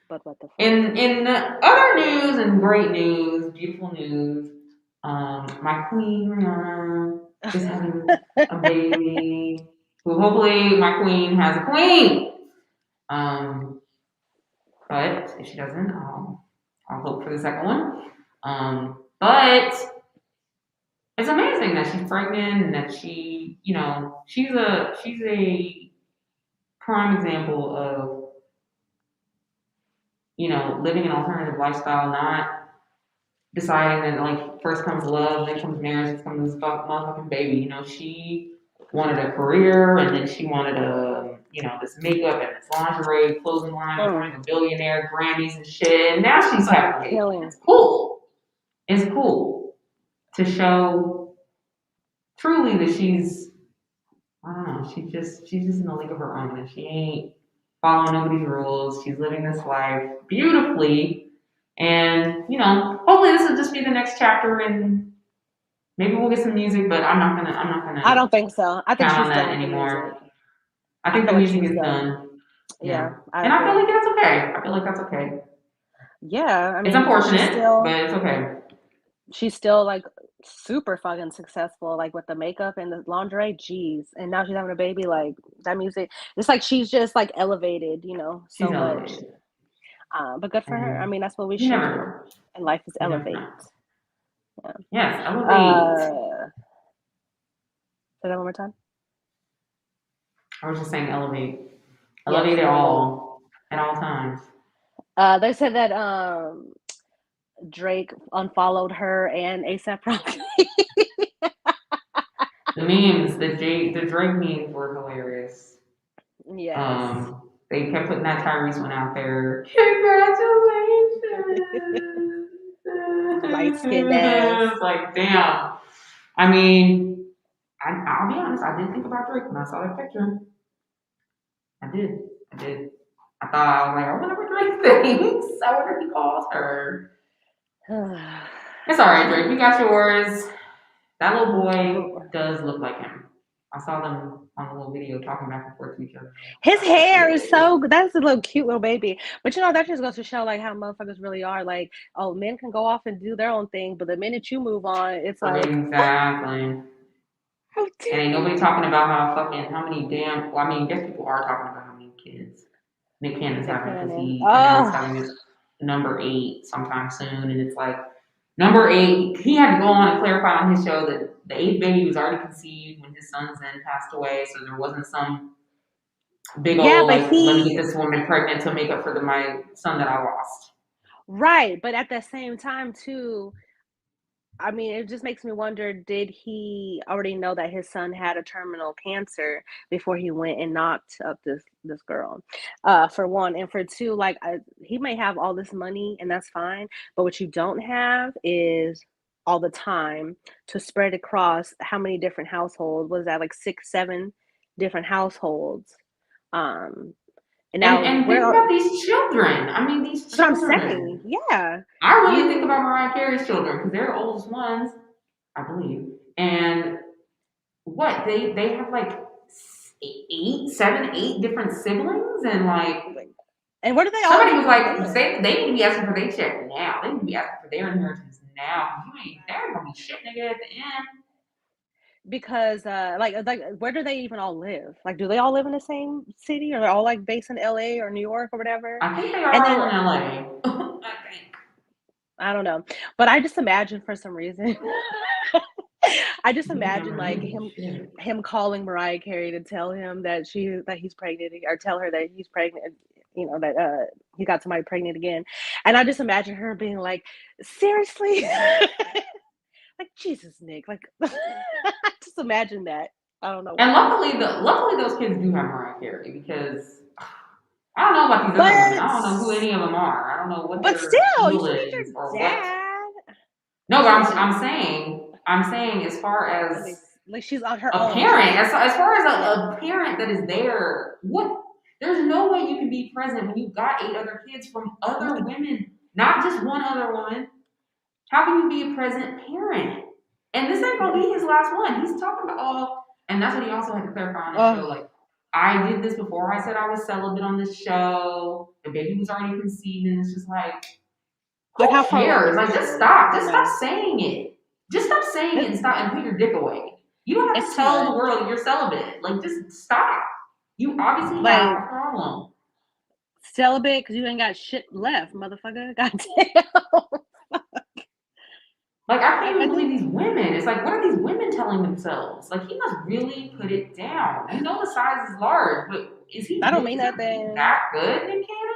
But what the fuck? In other news and great news, beautiful news, my queen Rihanna is having a baby. Who hopefully my queen has a queen. Um, but if she doesn't, I'll hope for the second one. But it's amazing that she's pregnant and that she, she's a prime example of living an alternative lifestyle, not deciding that like first comes love, then comes marriage, then comes this motherfucking baby. She wanted a career and then she wanted this makeup and this lingerie clothing line, becoming a billionaire, Grammys and shit. And now she's Fucking having a baby. killing. It's cool. It's cool to show truly that she's I don't know, she's just in a league of her own and she ain't following nobody's rules. She's living this life beautifully. And, hopefully this will just be the next chapter and maybe we'll get some music, but I'm not I gonna don't think so. I think count she's on done that with the music. anymore. I I think the feel like music she's is done. done. Yeah, Yeah. I And I feel agree. like that's okay. I feel like that's okay. Yeah, I It's mean, unfortunate, but it's okay. she's still like super fucking successful, like with the makeup and the lingerie. Jeez, and now she's having a baby. Like that music, it's like she's just like elevated, She's so much. elevated. But good for her. I And mean, that's what we you should never do. know. And life is You never elevate. know. Yeah. Yes, elevate. Say that one more time. I was just saying elevate. Yes, Elevate it elevate. all at all times. They said that Drake unfollowed her and ASAP Rocky. The memes, the Drake memes were hilarious. Yes. They kept putting that Tyrese one out there. Congratulations. Light skinned ass. It's like, damn. I mean, I'll be honest, I did think about Drake when I saw that picture. I did. I did. I thought I was like, I wonder what Drake thinks. I wonder if he calls her. It's all right, Drake. You got yours. That little boy does look like him. I saw them on the little video talking back and forth to each other. His hair is so good. That's a little cute little baby. But that just goes to show like how motherfuckers really are. Like, oh, men can go off and do their own thing, but the minute you move on, it's like exactly. How and ain't nobody talking about how many damn. Well, I mean, I guess people are talking about how many kids Nick Cannon's having because he announced having his number 8 sometime soon, and it's like number 8. He had to go on and clarify on his show that the 8th baby was already conceived when his son's then passed away, so there wasn't some big old let me get this woman pregnant to make up for my son that I lost. Right, but at the same time too, I mean, it just makes me wonder, did he already know that his son had a terminal cancer before he went and knocked up this girl? For one, and for two, like he may have all this money and that's fine, but what you don't have is all the time to spread across how many different households. Was that like 6, 7 different households? And now and think about these children. I mean, these children. That's what I'm saying. Yeah. I really think about Mariah Carey's children because they're the oldest ones, I believe. And what they have like 8 different siblings, and like. And what do they all? Somebody was like, they need to be asking for their check now. They need to be asking for their inheritance now. They're gonna be shit nigga at the end. Because like where do they even all live? Like, do they all live in the same city, or they're all like based in LA or New York or whatever? I think they are all in LA. I think. I don't know, but I just imagine for some reason. I just imagine like him calling Mariah Carey to tell him that he's pregnant, or tell her that he's pregnant. That he got somebody pregnant again, and I just imagine her being like, "Seriously." Like, Jesus, Nick. Like, just imagine that. I don't know. And luckily those kids do have Mariah Carey because I don't know about these other women. I don't know who any of them are. I don't know what. But still, you need your dad. What. No, but I'm saying as far as like she's on her own. Parent, as far as a parent that is there, what There's no way you can be present when you got 8 other kids from other women, not just one other woman. How can you be a present parent? And this ain't gonna be his last one. He's talking about all, and that's what he also had to clarify on his show. Oh, Like, I did this before I said I was celibate on this show. The baby was already conceived, and it's just like, like who how far along cares? is Like, this just shit? stop. I Just stop know. saying it. Just stop saying it It, and stop and put your dick away. You don't have to it's too tell the much. world you're celibate. Like, just stop. You obviously have Like a problem. celibate because you ain't got shit left, motherfucker. Goddamn. Like, I can't Like I even believe think these women. It's like, what are these women telling themselves? Like, he must really put it down. We know the size is large, but I don't mean is it really nothing. that good, Nick Cannon?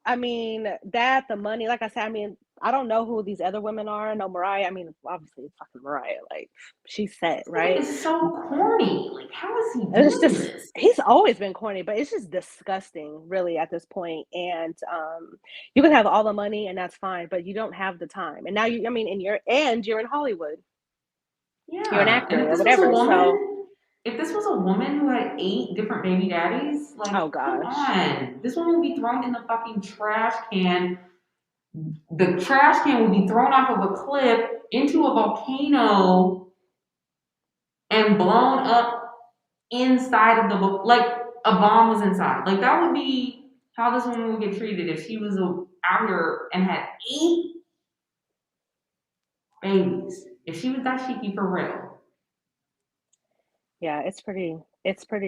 I mean, that, the money, like I said, I mean, I don't know who these other women are. I know Mariah. I mean, obviously, it's fucking Mariah. Like, she's set, This nigga right? is so corny. Like, how is he It's doing just, this? he's always been corny, but it's just disgusting, really, at this point. And you can have all the money, and that's fine, but you don't have the time. And now you, I mean, you're in Hollywood. You're an Yeah. And actor or whatever. So, if this was a woman who had 8 different baby daddies, oh like, come gosh. on. This one would be thrown in the fucking trash can. The trash can would be thrown off of a cliff into a volcano and blown up inside of the book, like a bomb was inside. Like, that would be how this woman would get treated if she was out here and had 8 babies. If she was that cheeky for real, Yeah, it's pretty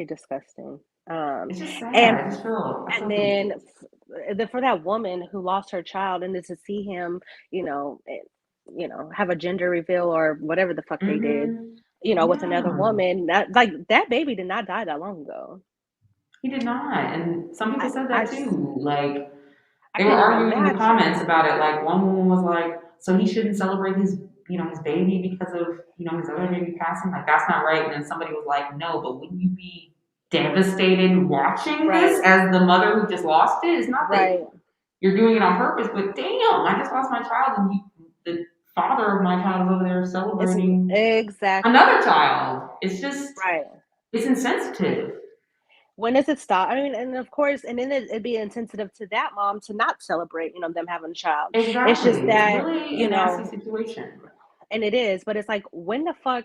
disgusting. Um, it's just and sad. I and feel for the then kids. for that woman who lost her child, and then to see him, you know, have a gender reveal or whatever the fuck they did, Mm-hmm. with another Yeah, woman, that, like, that baby did not die that long ago. he did not, and some people I said I that just too. Like, I they were can't even arguing in the imagine. comments about it. Like, one woman was like, "So he shouldn't celebrate his baby because of his other baby passing. Like, that's not right." And then somebody was like, "No, but wouldn't you be devastated watching this Right, as the mother who just lost it? It's not that right. you're doing it on purpose, but damn, I just lost my child, and the father of my child is over there It's celebrating another exactly child. It's just right. it's insensitive." When does it stop? I mean, and of course, and then it'd be insensitive to that mom to not celebrate, them having a child. It's Exactly. just It's that, really a you nasty know, situation. and it is, but it's like, when the fuck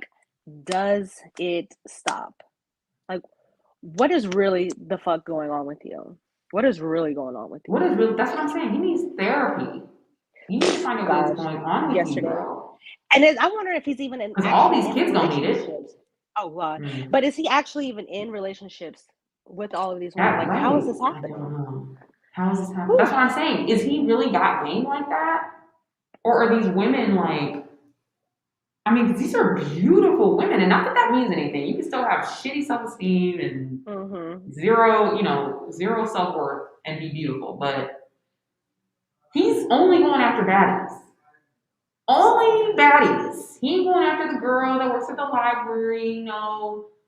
does it stop? Like, what is really the fuck going on with you? What is really going on with What you? is really that's what I'm saying. He needs therapy. You need to find out what is Gosh, going on with you, yesterday. bro. And then I wonder if he's even Because all actually these in kids gonna need it. relationships. Oh God. Mm. But is he actually even in relationships with all of these women? That Like, how is right. this I don't happening? know. How is this happening? Whew. That's what I'm saying. Is he really got game like that? Or are these women like I mean, 'cause these are beautiful women, and not that that means anything. You can still have shitty self-esteem and Mm-hmm. zero self-worth and be beautiful. But he's only going after baddies. Only baddies. He ain't going after the girl that works at the library,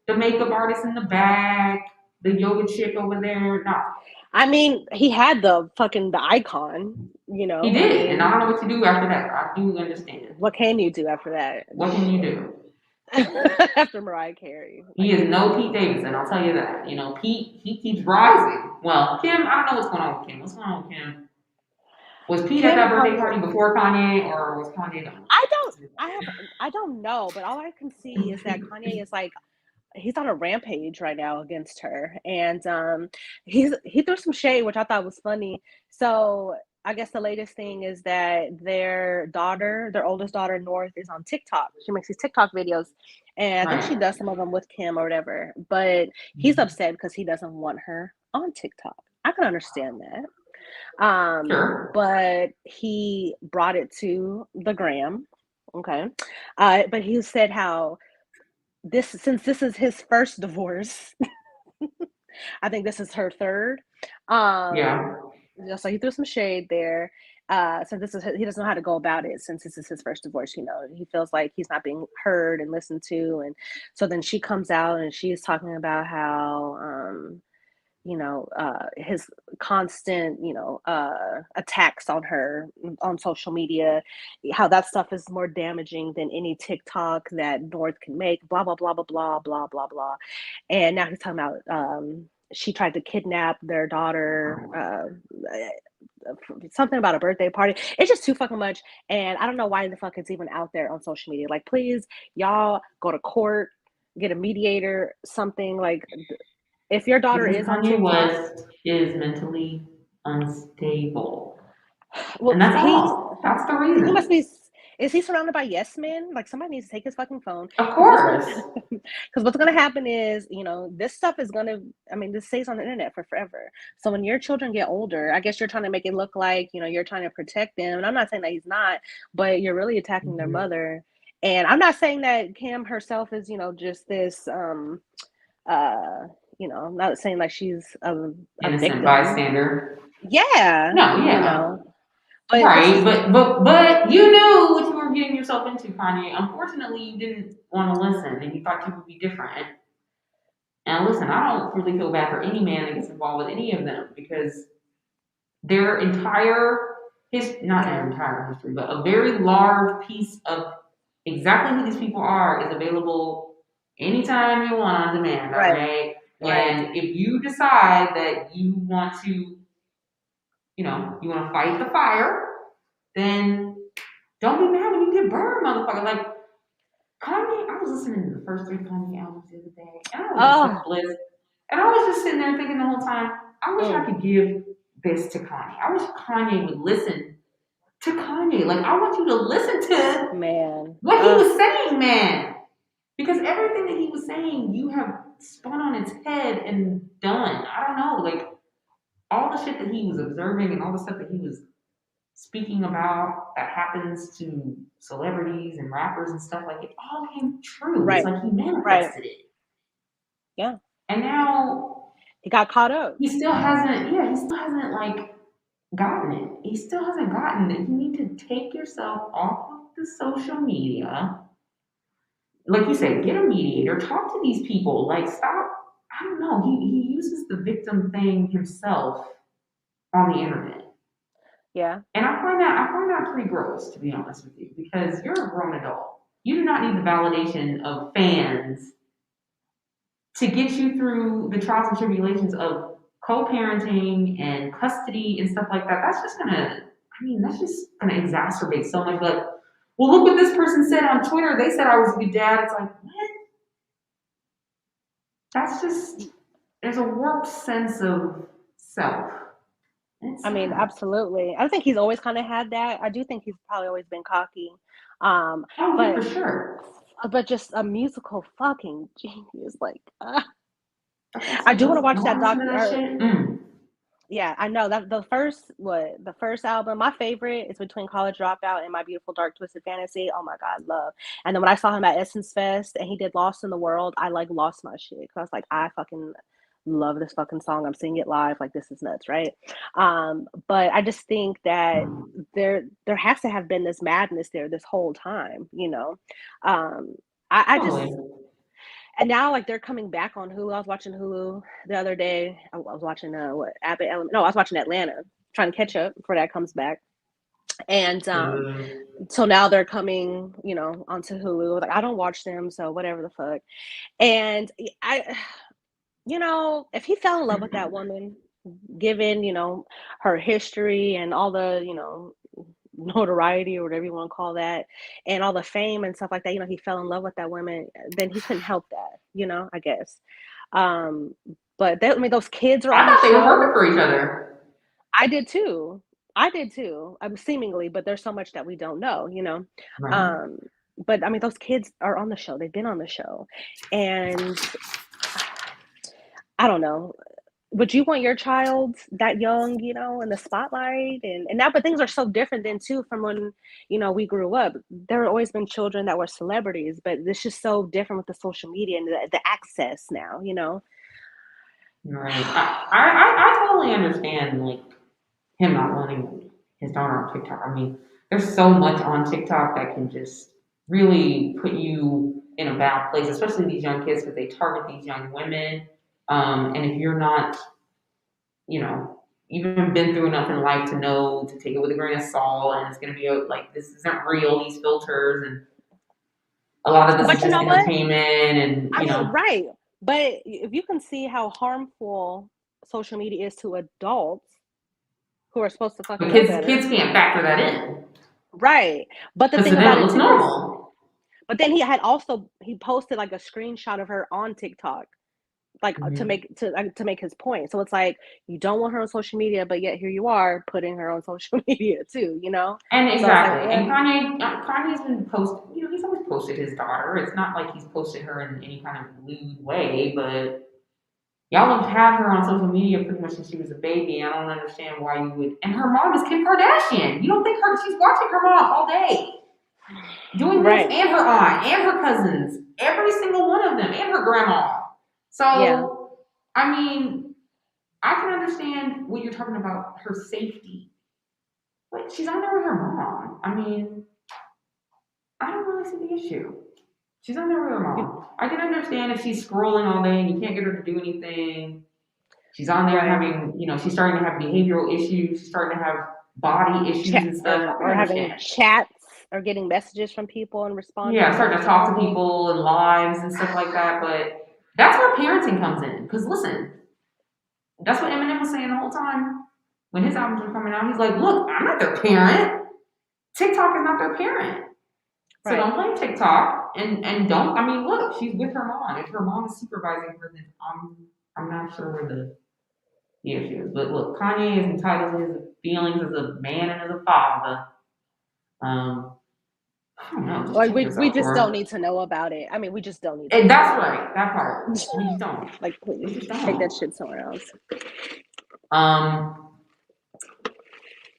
the makeup artist in the back, the yoga chick over there. No. I mean, he had the icon, He I did, and I mean, don't know what to do after that. I do understand. what can you do after that? What can you do? After Mariah Carey. He Like, is no Pete Davidson, I'll tell you that. Pete, he keeps rising. Well, Kim, I don't know what's going on with Kim. What's going on with Kim? Was Pete at Kim that birthday Kardashian. party before Kanye, or was Kanye done? I don't know, but all I can see is that Kanye is like, he's on a rampage right now against her, and he threw some shade, which I thought was funny. So I guess the latest thing is that their oldest daughter North, is on TikTok. She makes these TikTok videos, and I think she Right. does some of them with Kim or whatever. But he's upset because he doesn't want her on TikTok. I can understand that. Sure. But he brought it to the gram. Okay. But he said how since this is his first divorce, I think this is her third. Yeah. So he threw some shade there. So he doesn't know how to go about it since this is his first divorce. He feels like he's not being heard and listened to, and so then she comes out and she's talking about how his constant, attacks on her on social media, how that stuff is more damaging than any TikTok that North can make, blah, blah, blah, blah, blah, blah, blah, blah. And now he's talking about she tried to kidnap their daughter. Something about a birthday party. It's just too fucking much, and I don't know why the fuck it's even out there on social media. Like, please, y'all go to court, get a mediator, something like. If your daughter Because is on Kanye TikTok, West is mentally unstable. well, And that's he all. That's the he must reason. be. Is he surrounded by yes men? Like somebody needs to take his fucking phone Of because what's gonna course. because what's gonna happen is this stuff is gonna. I mean, this stays on the internet for forever. So when your children get older, I guess you're trying to make it look like you're trying to protect them. And I'm not saying that he's not, but you're really attacking their Mhm. mother. And I'm not saying that Kim herself is just this uh I'm not saying like she's a Innocent victim. bystander. Yeah, No, yeah. but this Right, is but you knew what you were getting yourself into, Kanye. Unfortunately, you didn't want to listen, and you thought you would be different. And listen, I don't really feel bad for any man that gets involved with any of them because their entire not their yeah, entire history, but a very large piece of exactly who these people are is available anytime you want on demand, all right, right? right. And if you decide that you want to, you want to fight the fire, then don't be mad when you get burned, motherfucker. Like Kanye, I was listening to the first three Kanye albums the other day, and I was just Oh, so blessed. And I was just sitting there thinking the whole time, I wish I mm, could give this to Kanye. I wish Kanye would listen to Kanye. Like, I want you to listen to man. what he was saying, man. Because everything that he was saying, you have spun on its head and done. I don't know. Like, all the shit that he was observing and all the stuff that he was speaking about that happens to celebrities and rappers and stuff, like, it all came true. It's Right, like he right. manifested it. Yeah, And now he got caught up. he still hasn't, like, gotten it. He still hasn't gotten it. You need to take yourself off of the social media. Like you said, get a mediator, talk to these people. Like, stop. I don't know. He uses the victim thing himself on the internet. Yeah, And I find that pretty gross, to be honest with you, because you're a grown adult. You do not need the validation of fans to get you through the trials and tribulations of co-parenting and custody and stuff like that. That's just gonna exacerbate so much. Like, well, look what this person said on Twitter. They said I was a good dad. It's like, what? That's just, there's a warped sense of self. And it's I mean, sad. absolutely. I think he's always kind of had that. I do think he's probably always been cocky, um, Oh yeah, but for sure. just a musical fucking genius. Like, Like I I said, do want to when watch I that listen doc. to that Or shit, yeah, I know that the first album, my favorite is between College Dropout and My Beautiful Dark Twisted Fantasy. Oh my God, love. And then when I saw him at Essence Fest and he did Lost in the World, I like lost my shit because I was like, I fucking love this fucking song. I'm singing it live. Like this is nuts, right? But I just think that there has to have been this madness there this whole time, you know. Um, I just totally. and now, like, they're coming back on Hulu. I was watching Hulu the other day. I was watching what Abbott Element. No, I was watching Atlanta, trying to catch up before that comes back. And Uh, so now they're coming, onto Hulu. Like I don't watch them, so whatever the fuck. And I, if he fell in love with that woman, given her history and all the notoriety or whatever you want to call that, and all the fame and stuff like that, he fell in love with that woman, then he couldn't help that, I guess. Um, but I mean, those kids are I on the thought they were perfect show. for each other. I did too. I did too. Seemingly, but there's so much that we don't know, Right. Um, but I mean, those kids are on the show. They've been on the show, and I don't know. Would you want your child that young, in the spotlight? And now, but things are so different then too from when, we grew up. There have always been children that were celebrities, but it's just so different with the social media and the access now. Right. I totally understand, like, him not wanting his daughter on TikTok. I mean, there's so much on TikTok that can just really put you in a bad place, especially these young kids because they target these young women. And if you're not, you've been through enough in life to know to take it with a grain of salt, and it's going to be like this isn't real. These filters and a lot of this is But you just know what? entertainment, and I mean, right. But if you can see how harmful social media is to adults who are supposed to fucking But know kids better, can't factor that in right? But the because thing to them about it it looks too is, normal. but then he posted like a screenshot of her on TikTok, like Mm-hmm. to make his point. So it's like you don't want her on social media, but yet here you are putting her on social media too, you know? And So it's like, exactly. And Kanye's been posting, he's always posted his daughter. It's not like he's posted her in any kind of lewd way, but y'all have had her on social media pretty much since she was a baby. I don't understand why you would. And her mom is Kim Kardashian. You don't think she's watching her mom all day doing this, right. and her aunt, and her cousins, every single one of them, and her grandma. Yeah. So, I mean, I can understand what you're talking about, her safety. But she's on there with her mom. I mean, I don't really see the issue. She's on there with her mom. I can understand if she's scrolling all day and you can't get her to do anything. She's on there Right. having, she's starting to have behavioral issues. She's starting to have body issues Chat and stuff. I can or having understand. chats or getting messages from people and responding Yeah, to starting them to and talk to everything. people and lives and stuff like that. But that's where parenting comes in. Because listen, that's what Eminem was saying the whole time when his albums were coming out. He's like, look, I'm not their parent. TikTok is not their parent. So Right. don't play TikTok and don't. I mean, look, she's with her mom. If her mom is supervising her, then I'm not sure where the issue is. But look, Kanye is entitled to his feelings as a man and as a father. Um, I don't know. Just Like check we yourself just don't for. need to know about it. I mean, we just don't need to And know that's about right. That part. it. We just don't. Like, We please just take that don't. shit somewhere else. Um,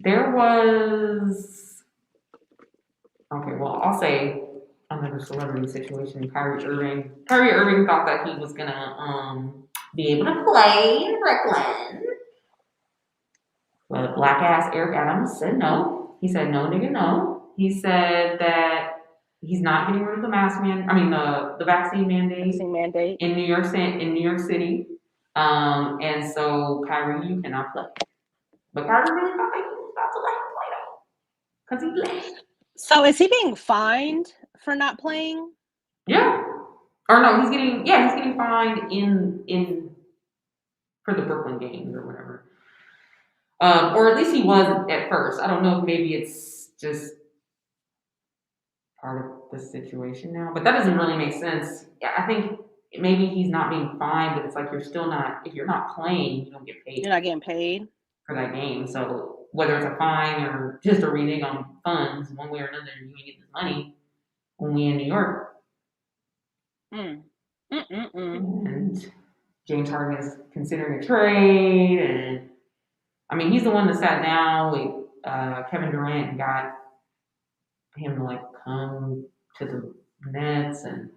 there was. Okay, well, I'll say another celebrity situation. Kyrie Irving. Kyrie Irving thought that he was gonna be able to play in Brooklyn. But black ass Eric Adams said no. He said no, nigga, no. He said that he's not getting rid of the the vaccine mandate Vaccine mandate. in New York City. And so Kyrie, you cannot play. But Kyrie really thought that he was about to let him play though, because he played. So is he being fined for not playing? Yeah. Or no, he's getting fined in for the Brooklyn games or whatever. Or at least he was at first. I don't know if maybe it's just part of the situation now. But that doesn't really make sense. Yeah, I think maybe he's not being fined, but it's like you're still not. If you're not playing, you don't get paid You're not getting paid. for that game. So whether it's a fine or just a renege on funds, one way or another, you ain't get this money when we in New York. And James Harden is considering a trade, and I mean he's the one that sat down with Kevin Durant and got him to like come to the Nets, and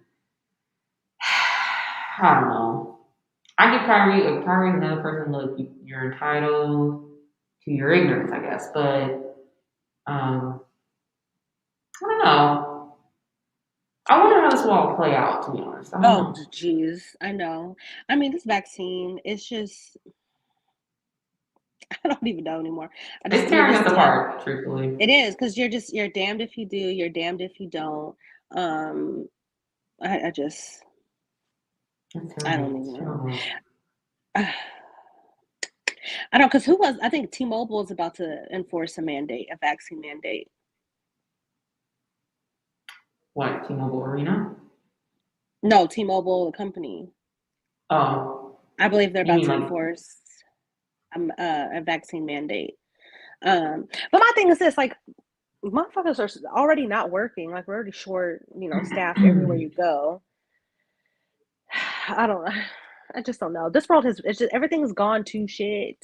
I don't know. I give Kyrie's another person. Look, you're entitled to your ignorance, I guess, but I don't know. I wonder how this will all play out. To be honest, I don't Oh, know. jeez, I know. I mean, this vaccine, it's just, I don't even know anymore. It's You're tearing just us damned. apart, truthfully. It is because you're damned if you do, you're damned if you don't. Um, I just, It's I don't terrible. even It's know. terrible. I don't, because I think T-Mobile is about to enforce a vaccine mandate. What, T-Mobile Arena? No, T-Mobile, the company. Oh, I believe they're you about mean to like enforce a vaccine mandate. But my thing is this, like, motherfuckers are already not working. Like, we're already short, staffed everywhere you go. I don't, I just don't know. This world it's just, everything's gone to shit.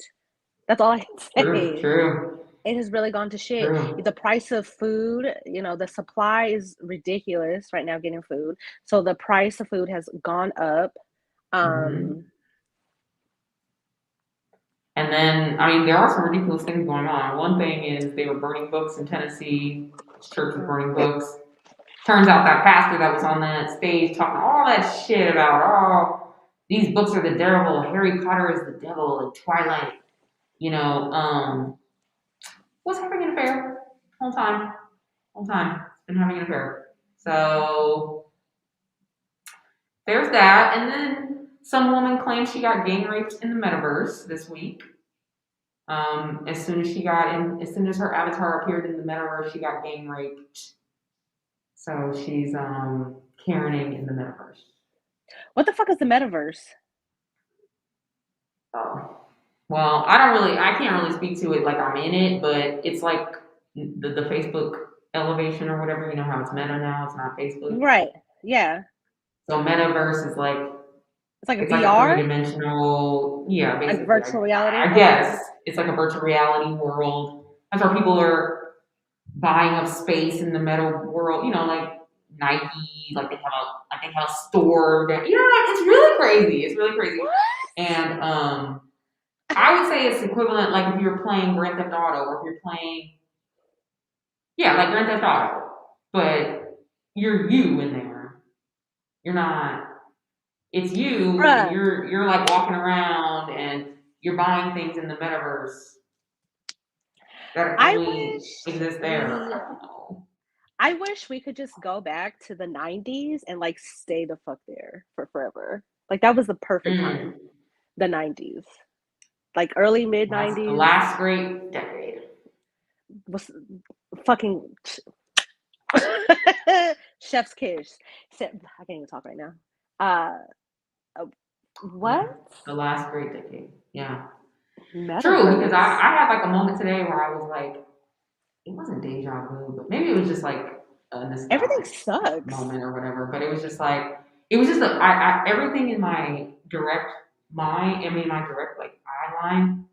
That's all I can true, say. true, It has really gone to shit. true. The price of food, the supply is ridiculous right now getting food. So the price of food has gone up. Hmm. Um, And then, I mean, there are some ridiculous things going on. One thing is they were burning books in Tennessee. This church was burning books. Turns out that pastor that was on that stage talking all that shit about, oh, these books are the devil, Harry Potter is the devil, and Twilight, was having an affair whole time. Whole time. Been having an affair. So there's that. And then some woman claims she got gang raped in the metaverse this week. As soon as her avatar appeared in the metaverse, she got gang raped. So she's Karening in the metaverse. What the fuck is the metaverse? Oh, well, I can't really speak to it like I'm in it, but it's like the Facebook elevation or whatever. You know how it's Meta now, it's not Facebook. Right. Yeah. So metaverse is like It's like a it's like a three VR, dimensional, yeah, like basically. virtual reality. I Okay. guess it's like a virtual reality world. That's where people are buying up space in the meta world. You know, like Nike, like they have a store that you know, like, it's really crazy. It's really crazy. What? And I would say it's equivalent, like if you're playing Grand Theft Auto, or if you're playing, yeah, like Grand Theft Auto, but you're you in there. You're not. It's you, and Bruh. you're like walking around and you're buying things in the metaverse that I only wish exist there. we I don't know. I wish we could just go back to the 90s and like stay the fuck there for forever. Like that was the perfect time. Mm, The 90s. Like early mid that's the 90s last great decade. was fucking chef's kiss. I can't even talk right now. Uh, uh Yeah, what? the last great decade. Yeah, true. Because Metaverse. I had like a moment today where I was like, it wasn't deja vu, but maybe it was just like a Everything nostalgic sucks. moment or whatever. But it was just like everything in my direct mind, I mean my direct like eye line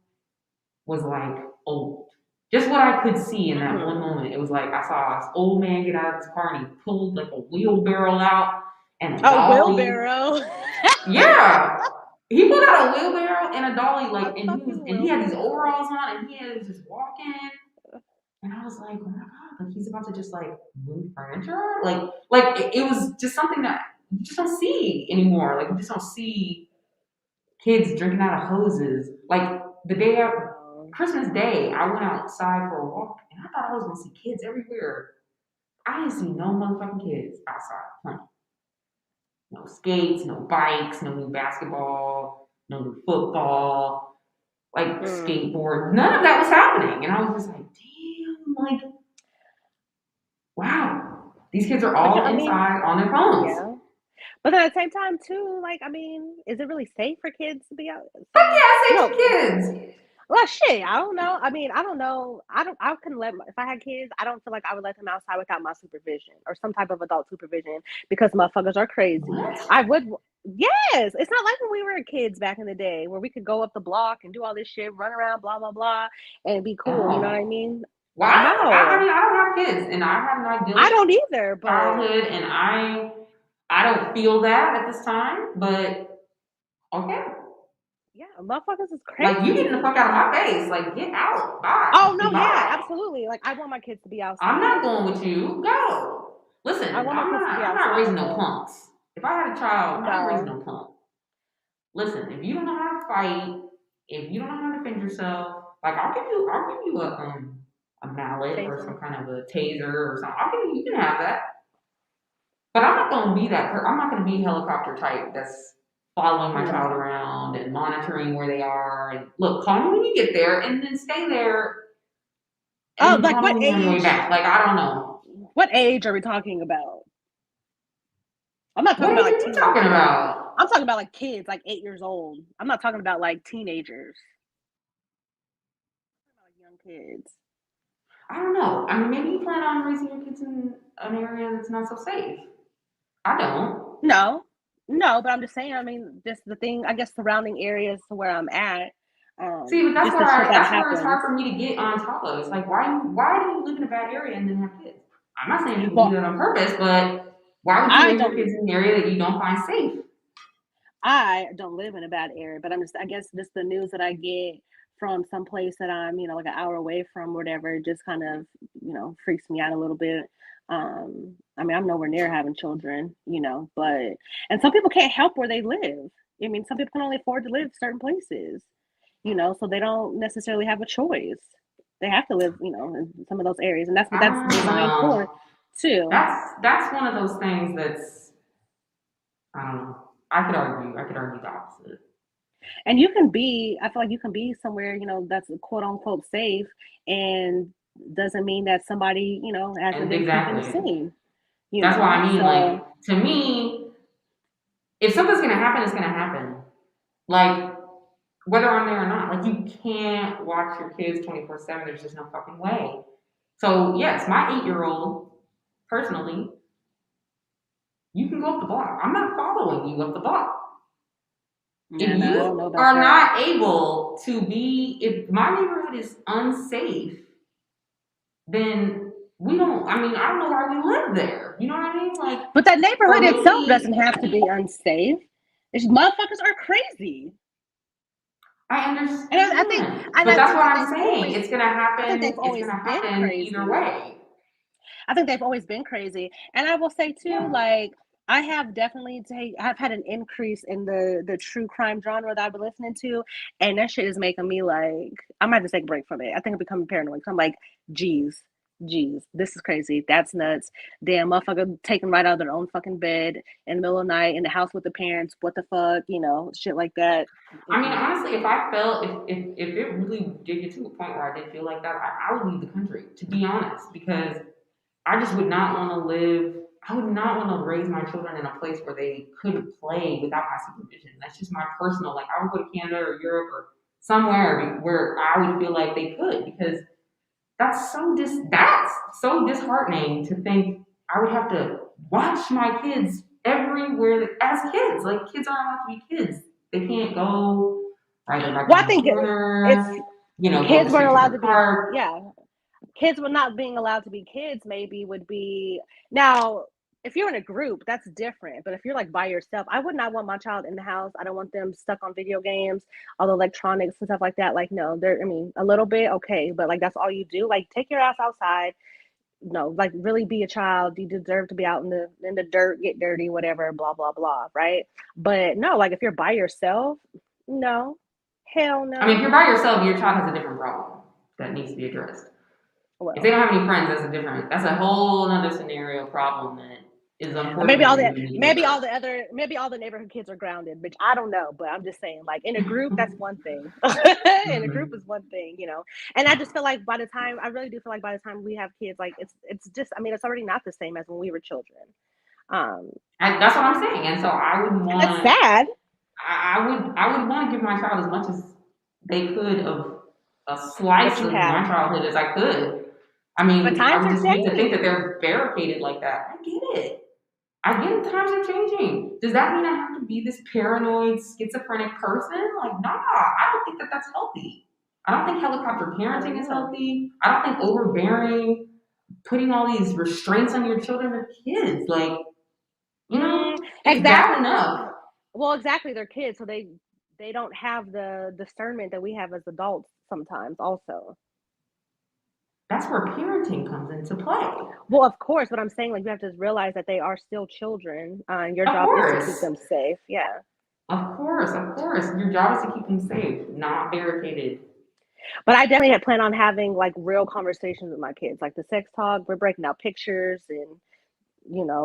was like old. Just what I could see in that one Hmm. moment. It was like I saw this old man get out of his car and he pulled like a wheelbarrow out and a Oh, dolly. wheelbarrow. Yeah. He pulled out a wheelbarrow and a dolly, A like, fucking and he had these wheelbarrow. overalls on, and he was just walking, and I was like, oh my god, like he's about to just like move furniture, like it was just something that you just don't see anymore. Like you just don't see kids drinking out of hoses. Like the day after No. Christmas Day, I went outside for a walk, and I thought I was gonna see kids everywhere. I didn't see no motherfucking kids outside playing. No skates, no bikes, no new basketball, no new football, like Mm. skateboard. None of that was happening. And I was just like, damn, like, wow. These kids are But yeah, all I mean, inside on their phones. yeah. But then at the same time too, like I mean, is it really safe for kids to be Fuck outside? yeah, save No. some kids. Well, shit, I don't know. I mean, I don't know. I couldn't if I had kids, I don't feel like I would let them outside without my supervision or some type of adult supervision because motherfuckers are crazy. What? I would, yes. It's not like when we were kids back in the day where we could go up the block and do all this shit, run around, blah blah blah, and be cool. You know what I Oh. mean? Well, I No, mean, I don't have kids, and I had an I idyllic don't either. But childhood, and I don't feel that at this time, but okay. yeah, motherfuckers is Like you getting crazy. the fuck out of my face. Like get out. Bye. Oh no, yeah, Goodbye. absolutely. Like I want my kids to be I'm not outside. going with you. Go. I Listen, want my kids to be I'm not raising outside, no but punks. If I had a child, I ain't raising no. no punk. Listen, if you don't know how to fight, if you don't know how to defend yourself, like I'll give you a mallet or Taser. some kind of a taser or something. I'll give you, you can have that. But I'm not gonna be I'm not gonna be helicopter type that's following my child No. around and monitoring where they are. And look, call me when you get there, and then stay there, and Oh, then like call what me on your way age? back. Like I don't know. What age are we talking about? I'm not talking What about age are like you talking teenagers. about? I'm talking about like kids, like 8 years old. I'm not talking about like teenagers. I'm talking about like young kids. I don't know. I mean, maybe you plan on raising your kids in an area that's not so safe. I don't. No, no, but I'm just saying. I mean, just the thing. I guess surrounding areas to where I'm at. See, but Just the shit that that's where it's happens. hard for me to get on top of. It's like why do you live in a bad area and then have kids? I'm not saying people do Well, that on purpose, but why would you I raise your don't. kids in an area that you don't find safe? I don't live in a bad area, but I'm just. I guess this the news that I get from some place that I'm, like an hour away from, whatever, just kind of, freaks me out a little bit. I mean, I'm nowhere near having children, but and some people can't help where they live. I mean, some people can only afford to live certain places, so they don't necessarily have a choice. They have to live, in some of those areas, and that's what I that's don't designed for, know. too. That's one of those things that's I don't know. I could argue the opposite. And you can be, I feel like you can be somewhere, that's quote unquote safe, and doesn't mean that somebody, hasn't And been peeping the exactly. scene, That's what I mean. Like, So to me, if something's gonna happen, it's gonna happen. Like, whether I'm there or not. Like, you can't watch your kids 24/7. There's just no fucking way. So yes, my 8-year-old, personally, you can go up the block. I'm not following you up the block. yeah, If no, I don't know you about are that. not able to be, if my neighborhood is unsafe, then we don't. I mean, I don't know why we live there. You know what I mean? Like, But that for neighborhood itself doesn't me, have to be unsafe. It's motherfuckers are crazy. I And I think understand, and but I that's think what that I'm saying. It's gonna I think they've happen. It's always gonna been happen either crazy. way. I think they've always been crazy. And I will say too, Yeah. like I have definitely I've had an increase in the true crime genre that I've been listening to, and that shit is making me like I might have to take a break from it. I think I'm becoming paranoid. I'm like, geez, this is crazy. That's nuts. Damn, motherfucker taken right out of their own fucking bed in the middle of the night in the house with the parents. What the fuck, shit like that. I mean, Mm-mm. honestly, if I felt if it really did get to a point where I did feel like that, I would leave the country. To be honest, because I just would not want to live. I would not want to raise my children in a place where they couldn't play without my supervision. That's just my personal. Like, I would go to Canada or Europe or somewhere where I would feel like they could, because that's so disheartening to think I would have to watch my kids everywhere as kids. Like, kids aren't allowed to be kids. They can't go ride their bike Well, I around the think it's corner. Go kids weren't straight to allowed the to be, park. yeah, kids were not being allowed to be kids maybe would be now if you're in a group that's different, but if you're like by yourself, I would not want my child in the house. I don't want them stuck on video games, all the electronics and stuff like that. Like, no, they're, I mean, a little bit okay, but like that's all you do. Like, take your ass outside. No, like really be a child. You deserve to be out in the dirt, get dirty, whatever, blah blah blah, right? But no, like if you're by yourself, no, hell I mean, if no. you're by yourself, your child has a different problem that needs to be addressed. If they Well, don't have any friends, that's a whole other scenario problem that is maybe all unfortunately the we need maybe all addressed. the other maybe all the neighborhood kids are grounded, bitch. I don't know, but I'm just saying, like in a group, that's one thing. In a group Mm-hmm. is one thing. And I just feel like by the time I really do feel like by the time we have kids, like it's just I mean it's already not the same as when we were children. Um, That's what I'm saying, and so I would and it's want sad, I would want to give my child as much as they could of a what slice you of my have, childhood as I could. I but mean, I times would are just hate to think that changing. they're barricaded like that. I get it. I get it. Times are changing. Does that mean I have to be this paranoid, schizophrenic person? Like, nah. I don't think that that's healthy. I don't think helicopter I don't parenting is know. healthy. I don't think overbearing, putting all these restraints on your children or kids. Like, Mm, it's bad exactly. enough. Well, exactly. They're kids, so they don't have the discernment that we have as adults sometimes. Also. That's where parenting comes into play. Well, of course, but I'm saying like you have to realize that they are still children, and your Of job is to keep course. them safe. Yeah. Of course. Of course. Your job is to keep them safe, not barricaded. But I definitely had planned on having like real conversations with my kids, like the sex talk. We're breaking out pictures, and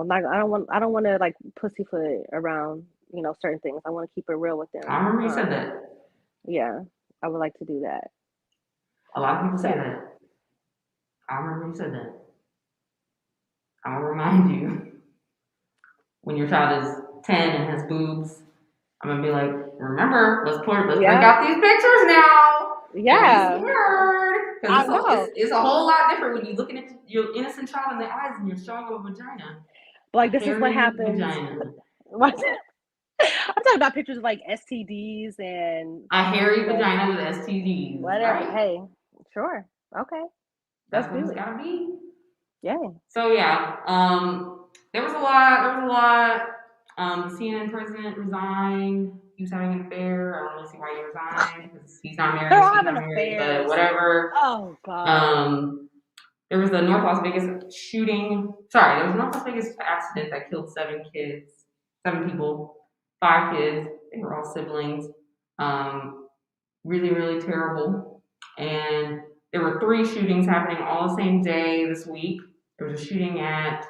like I don't want to like pussyfoot around certain things. I want to keep it real with I them. remember you said that. Yeah, I would like to do that. A lot of people say So that. I remember you said that. I'll remind you when your child is 10 and has boobs. I'm gonna be like, remember, let's break yeah, out these pictures now. Don't be yeah, scared, because I know. it's a whole lot different when you're looking at your innocent child in the eyes and you're showing them a vagina, But a like this is what hairy happens. vagina, I'm talking about pictures of like STDs and a hairy you know vagina with STDs, whatever. right? Hey, sure, okay, let's That's what do it's it. gotta be. Yeah. So yeah, there was a lot. There was a lot. The CNN president resigned. He was having an affair. I don't really see why he resigned because he's not They're married. all She's having not married, but affairs. whatever. Oh God. Um, there was the North Las Vegas shooting. Sorry, there was a North Las Vegas accident that killed 7 kids, 7 people, 5 kids. They were all siblings. Um, really, really terrible. And there were 3 shootings happening all the same day this week. There was a shooting at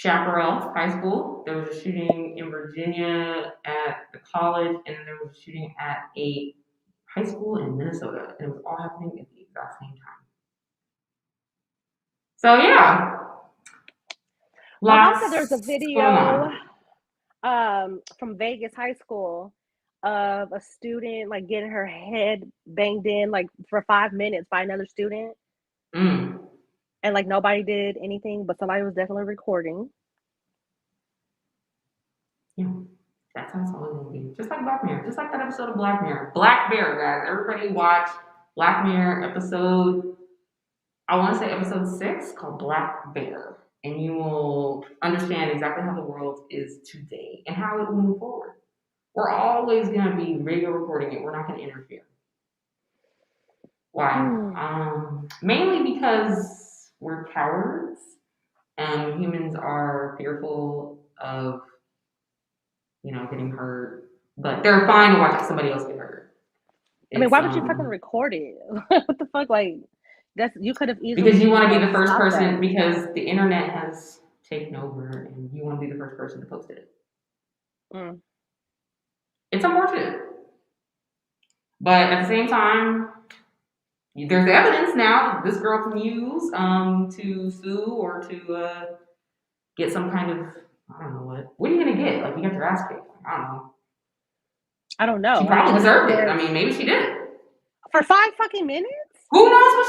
Chaparral High School. There was a shooting in Virginia at the college, and then there was a shooting at a high school in Minnesota, and it was all happening at the exact same time. So yeah, Like also there's a lots going video on. from Vegas High School of a student like getting her head banged in like for 5 minutes by another student, Mm, and like nobody did anything, but somebody was definitely recording. yeah, that's how it's always gonna be. Just like Black Mirror, just like that episode of Black Mirror. Black Bear, guys. Everybody watch Black Mirror episode. I want to say episode 6 called Black Bear, and you will understand exactly how the world is today and how it will move forward. We're always going to be video recording it. We're not going to interfere. Why? Mainly because we're cowards. Humans are fearful of, getting hurt, but they're fine to watch somebody else get hurt. I mean, It's why would you fucking record it? What the fuck? Like, that's you could have because you easily, want to be the first stopped person that. because the internet has taken over, and you want to be the first person to post it. Mm. It's unfortunate, but at the same time, there's evidence now that this girl can use to sue or to get some kind of, I don't know what. What are you gonna get? Like, you got your ass kicked. I don't know. I don't She know. I probably mean, deserved it. I mean, maybe she did. for 5 fucking minutes. Who knows what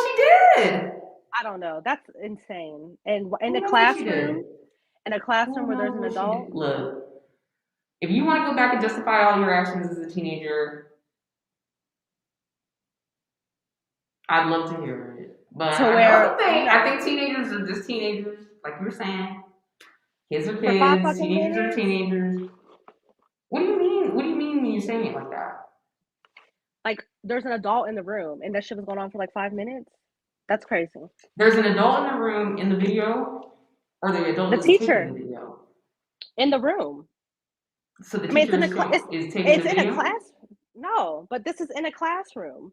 she did? I don't know. That's insane. And in Who a knows what she did? classroom, where Who there's knows an what she did? adult. Look, if you want to go back and justify all your actions as a teenager, I'd love to hear it. But To I know where, the thing. I think teenagers are just teenagers, like you were saying. Kids are for five kids. fucking Teenagers are minutes, teenagers. What do you mean? What do you mean when you're saying it like that? like there's an adult in the room, and that shit was going on for like 5 minutes. That's crazy. There's an adult in the room in the video, or the adult The is taking the teacher video. in the room. So the I mean, teacher is taking the it's in a video. class. No, but this is in a classroom.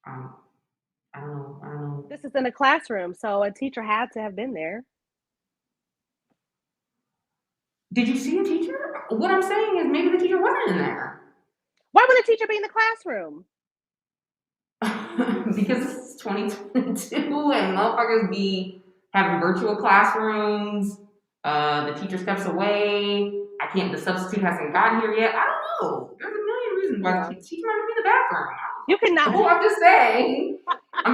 Um, I don't know. I don't know. This is in a classroom, so a teacher had to have been there. Did you see a teacher? What I'm saying is maybe the teacher wasn't in there. Why would a teacher be in the classroom? Because this is 2022 and motherfuckers be having virtual classrooms. The teacher steps away. The substitute hasn't gotten here yet. I don't know. There's a million reasons why the teacher might be in the bathroom. You cannot. Oh, I'm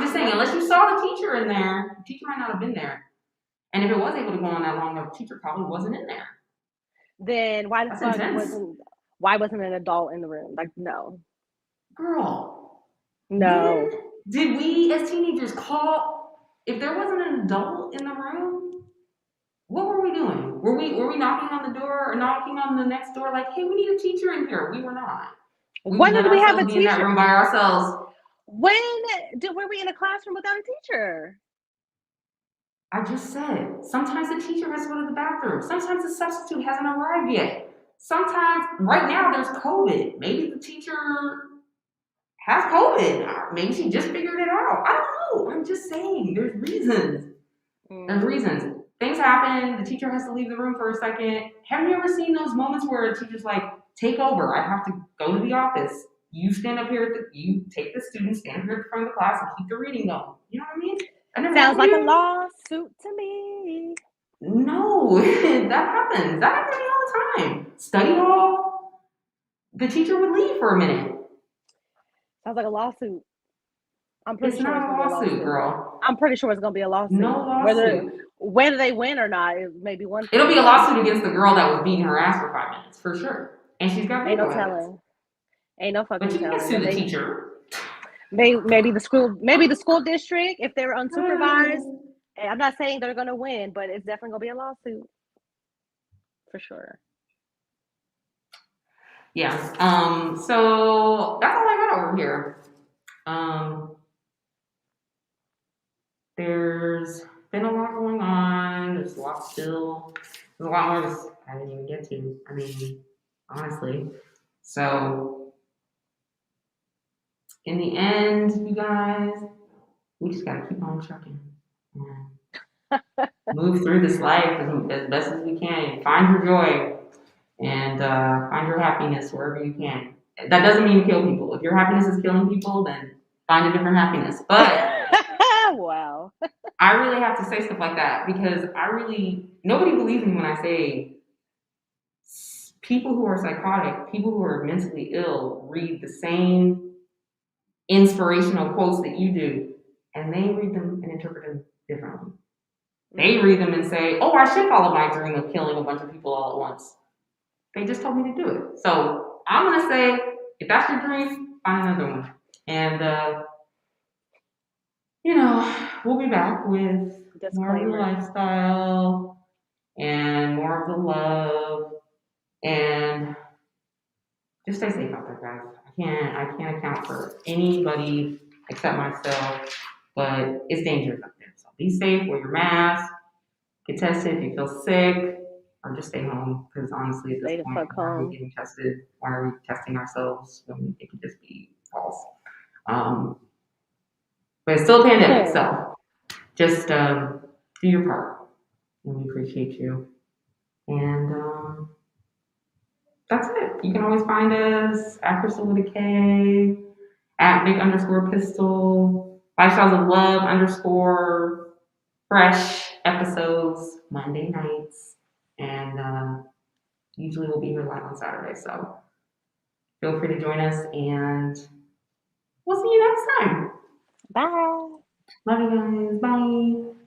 just saying, unless you saw the teacher in there, the teacher might not have been there. And if it was able to go on that long, the teacher probably wasn't in there. Then why the fuck wasn't an adult in the room? Like, no. Girl. No. When did we as teenagers if there wasn't an adult in the room, what were we doing? Were we knocking on the door or knocking on the next door like, hey, we need a teacher in here? We were not. When did we have a teacher? In that room by ourselves. Were we in a classroom without a teacher? I just said, sometimes the teacher has to go to the bathroom. Sometimes the substitute hasn't arrived yet. Sometimes, right now, there's COVID. Maybe the teacher has COVID. Maybe she just figured it out. I don't know. I'm just saying, there's reasons. There's reasons. Things happen. The teacher has to leave the room for a second. Have you ever seen those moments where a teacher's like, take over. I have to go to the office. You stand up here. You take the student, stand up here in front of the class, and keep the reading going. You know what I mean? Sounds like a lawsuit to me. No, that happens. That happens to me all the time. Study hall. The teacher would leave for a minute. Sounds like a lawsuit. I'm pretty sure it's not a lawsuit, girl. I'm pretty sure it's gonna be a lawsuit. No lawsuit. Whether they win or not, it may be one thing. It'll be a lawsuit against the girl that was beating her ass for 5 minutes, for sure. And she's got Ain't no telling. Ain't no fucking telling. But you can't sue the teacher. Maybe the school district if they're unsupervised. I'm not saying they're gonna win, but it's definitely gonna be a lawsuit for sure. Yeah. So that's all I got over here. There's been a lot going on. There's a lot still. There's a lot more I didn't even get to. I mean, honestly. So in the end, you guys, we just gotta keep on trucking. and move through this life as best as we can. Find your joy and find your happiness wherever you can. That doesn't mean kill people. If your happiness is killing people, then find a different happiness. But Wow. I really have to say stuff like that because nobody believes me when I say people who are psychotic, people who are mentally ill, read the same inspirational quotes that you do, and they read them and interpret them differently. They read them and say, "Oh, I should follow my dream of killing a bunch of people all at once." They just told me to do it. So I'm gonna say, if that's your dream, find another one. And we'll be back with more of the Disclaimer. lifestyle and more of the love and just stay safe out there, guys. I can't account for anybody except myself, but it's dangerous out there. So be safe, wear your mask, get tested if you feel sick, or just stay home. Because honestly, at this Stay the point, fuck why are we home. getting tested? Why are we testing ourselves when it could just be false? Um, but it's still a pandemic, so just do your part, and we appreciate you. And that's it. You can always find us at Crystal with a K, at big underscore pistol, lifestyles of love underscore fresh episodes Monday nights. And usually we'll be here live on Saturday. So feel free to join us and we'll see you next time. Bye. Love you guys. Bye.